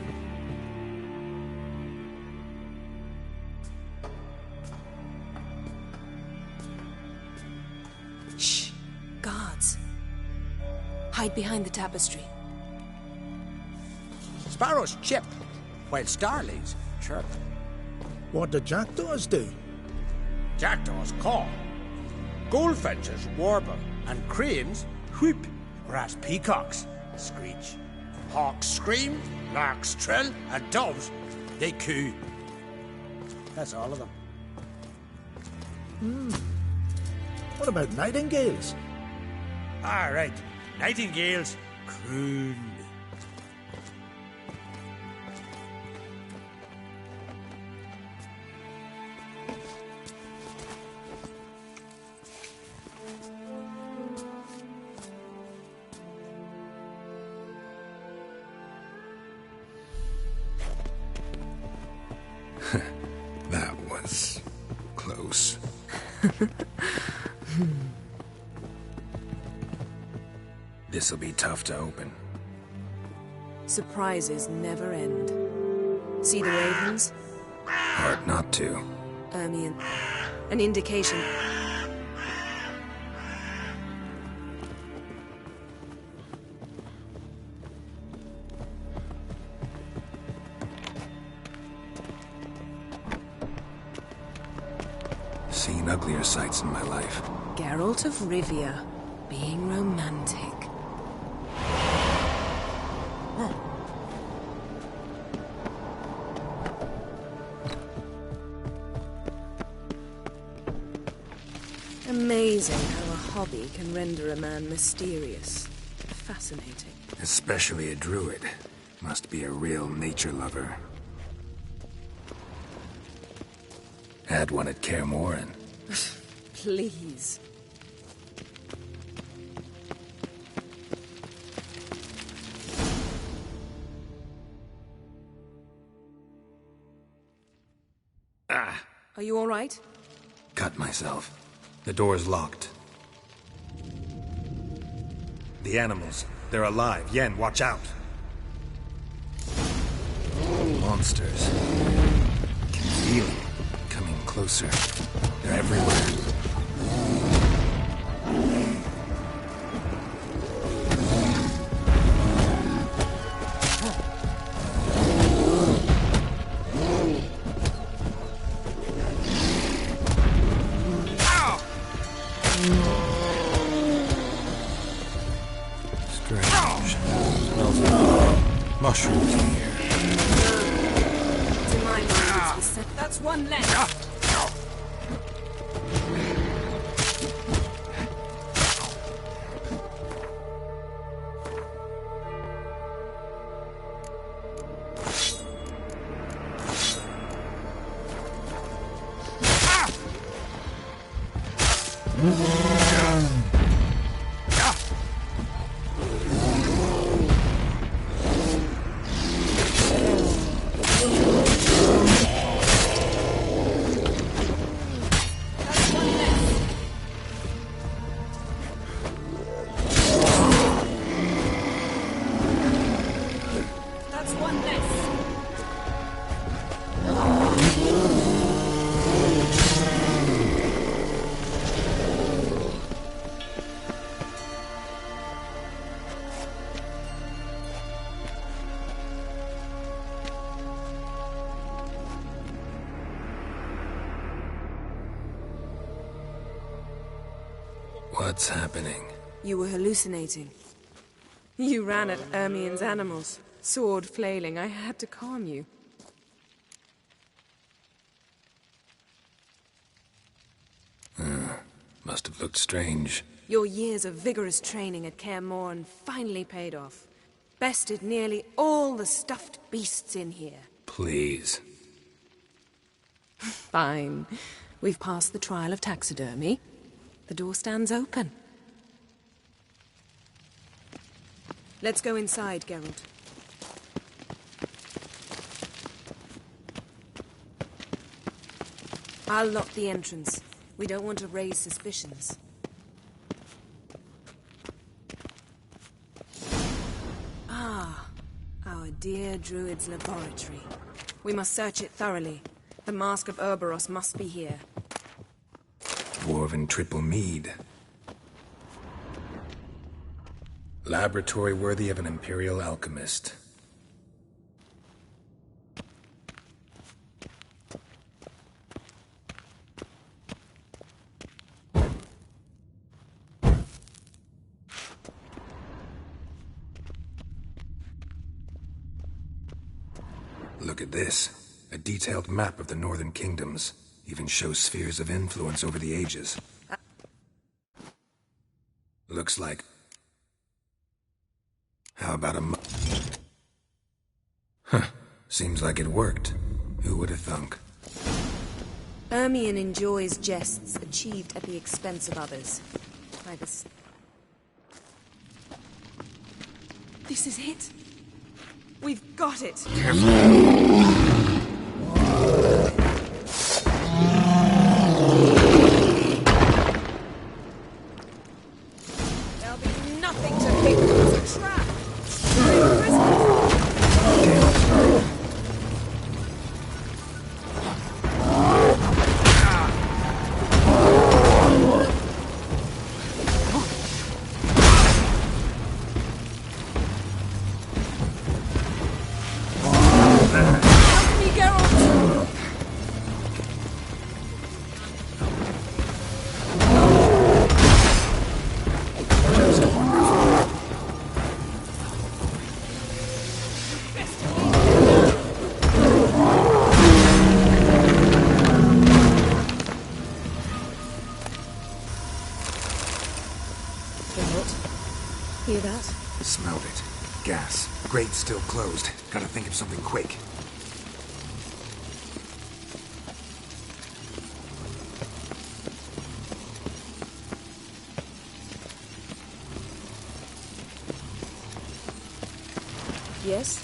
Shh. Guards. Hide behind the tapestry. Sparrows chip, while starlings chirp. What do jackdaws do? Jackdaws caw. Goldfinches warble, and cranes whoop, whereas peacocks screech. Hawks scream, larks trill, and doves, they coo. That's all of them. What about nightingales? All right, nightingales, croon. That was close. This'll be tough to open. Surprises never end. See the ravens? Hard not to. Ermion. An indication. Seen uglier sights in my life. Geralt of Rivia, being romantic. Amazing how a hobby can render a man mysterious. Fascinating. Especially a druid. Must be a real nature lover. Had one at Kaer Morhen. Please. Are you all right? Cut myself. The door's locked. The animals. They're alive. Yen, watch out. Monsters. Can feel them. Coming closer. They're everywhere. Mushrooms in here. To my mind, it's the that's one less. What's happening? You were hallucinating. You ran at Ermion's animals, sword flailing. I had to calm you. Must have looked strange. Your years of vigorous training at Kaer Morhen finally paid off. Bested nearly all the stuffed beasts in here. Please. Fine. We've passed the trial of taxidermy. The door stands open. Let's go inside, Geralt. I'll lock the entrance. We don't want to raise suspicions. Ah, our dear druid's laboratory. We must search it thoroughly. The Mask of Urboros must be here. Dwarven triple mead. Laboratory worthy of an imperial alchemist. Look at this. A detailed map of the northern kingdoms. Even shows spheres of influence over the ages. Looks like... How about a Huh. Seems like it worked. Who would have thunk? Ermion enjoys jests achieved at the expense of others. This is it. We've got it. There'll be nothing to pick. It's a trap. Hear that? Smelled it. Gas. Grate's still closed. Gotta think of something quick. Yes?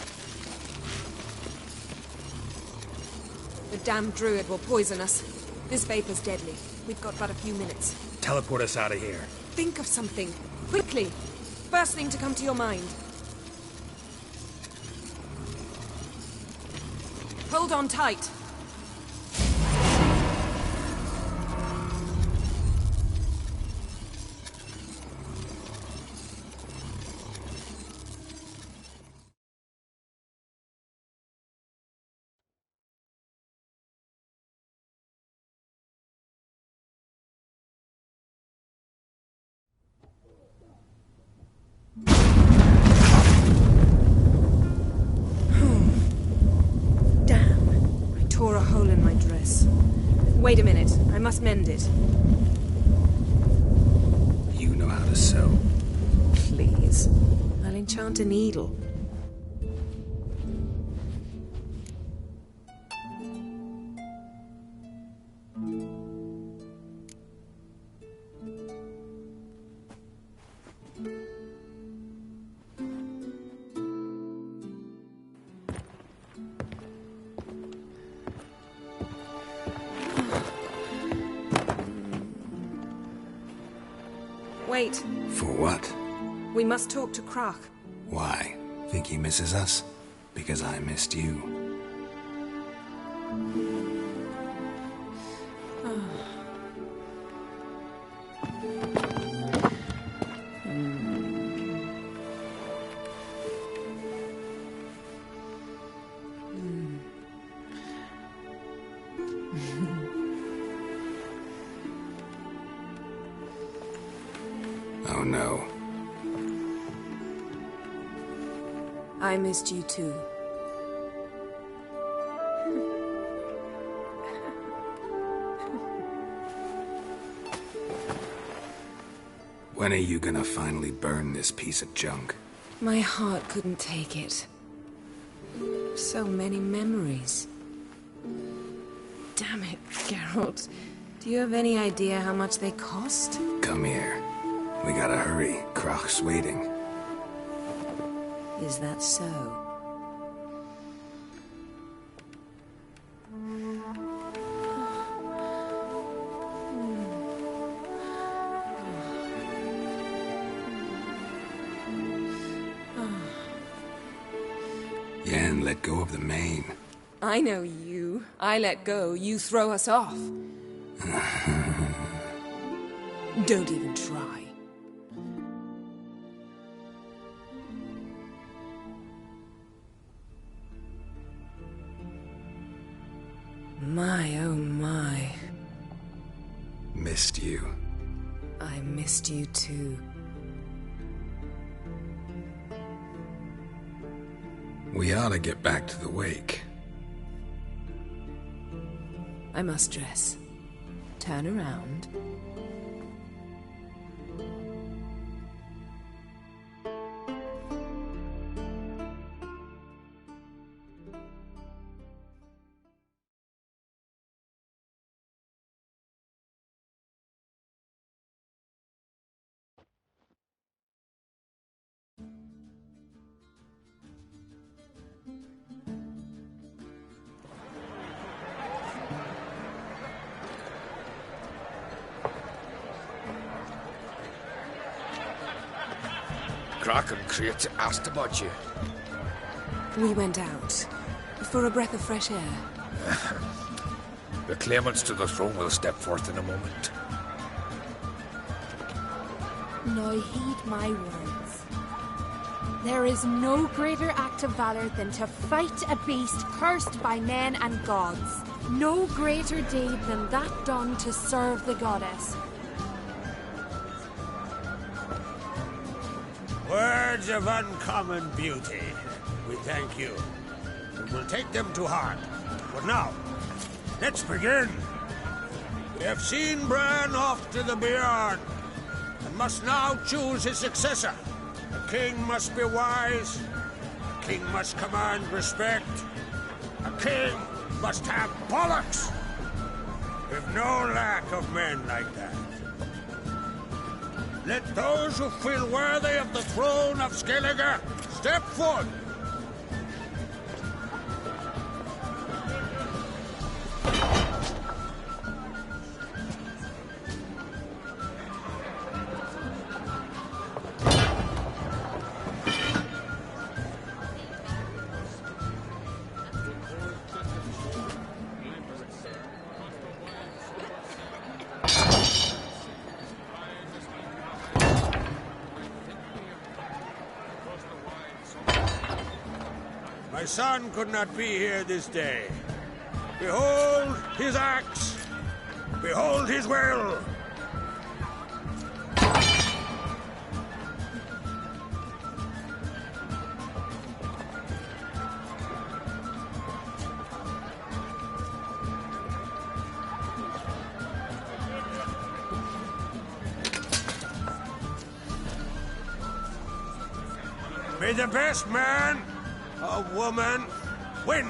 The damn druid will poison us. This vapor's deadly. We've got but a few minutes. Teleport us out of here. Think of something. Quickly. First thing to come to your mind. Hold on tight. Tore a hole in my dress. Wait a minute. I must mend it. You know how to sew. Please. I'll enchant a needle. Wait. For what? We must talk to Krach. Why? Think he misses us? Because I missed you. Oh no. I missed you too. When are you gonna finally burn this piece of junk? My heart couldn't take it. So many memories. Damn it, Geralt. Do you have any idea how much they cost? Come here. We gotta hurry. Krach's waiting. Is that so? Yen, let go of the mane. I know you. I let go, you throw us off. Don't even try. My, oh my. Missed you. I missed you too. We ought to get back to the wake. I must dress. Turn around. Kraken Crate asked about you. We went out for a breath of fresh air. The claimants to the throne will step forth in a moment. Now heed my words. There is no greater act of valor than to fight a beast cursed by men and gods. No greater deed than that done to serve the goddess. Words of uncommon beauty. We thank you. We will take them to heart. But now, let's begin. We have seen Bran off to the Beyond, and must now choose his successor. A king must be wise. A king must command respect. A king must have bollocks. We've no lack of men like that. Let those who feel worthy of the throne of Skellige step forth. My son could not be here this day. Behold his axe. Behold his will. May the best man or woman win.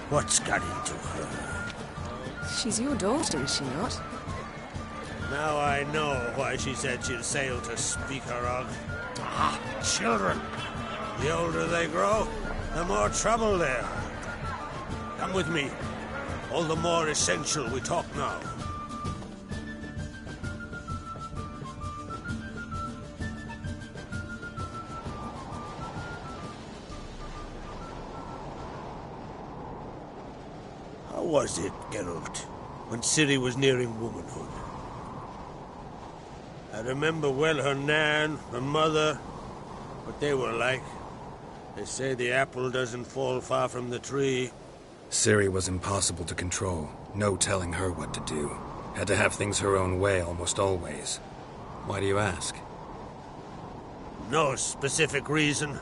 What's got into her? She's your daughter, is she not? Now I know why she said she'd sail to speak her of. Ah, children. The older they grow, the more trouble they are. Come with me. All the more essential we talk now. How was it, Geralt, when Ciri was nearing womanhood? I remember well her nan, her mother, what they were like. They say the apple doesn't fall far from the tree. Ciri was impossible to control. No telling her what to do. Had to have things her own way almost always. Why do you ask? No specific reason.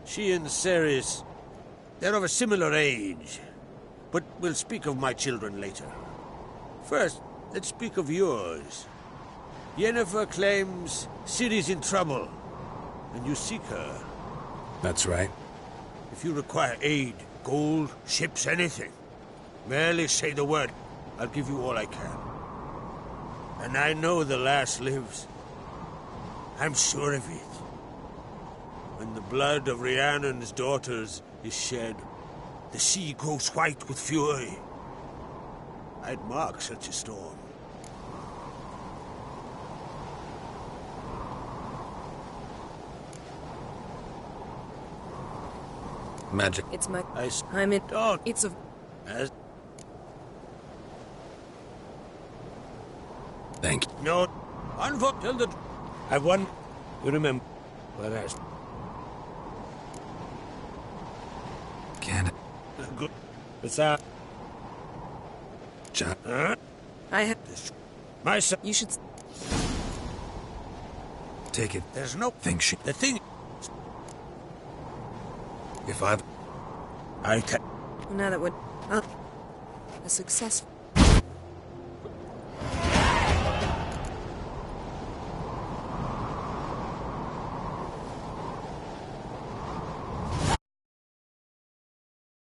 She and Ceres, they're of a similar age. But we'll speak of my children later. First, let's speak of yours. Yennefer claims Ciri's in trouble, and you seek her. That's right. If you require aid, gold, ships, anything, merely say the word. I'll give you all I can. And I know the lass lives. I'm sure of it. When the blood of Rhiannon's daughters is shed, the sea grows white with fury. I'd mark such a storm. Magic. It's my... I'm in... Oh, it's a... As... Thank you. No. Unvote till the... I've won. You remember. What else? Can't... Good. What's that? John. Huh? I have... My son... You should... Take it. There's no... Think she... The thing... If I've... I can... Now that we're... a successful...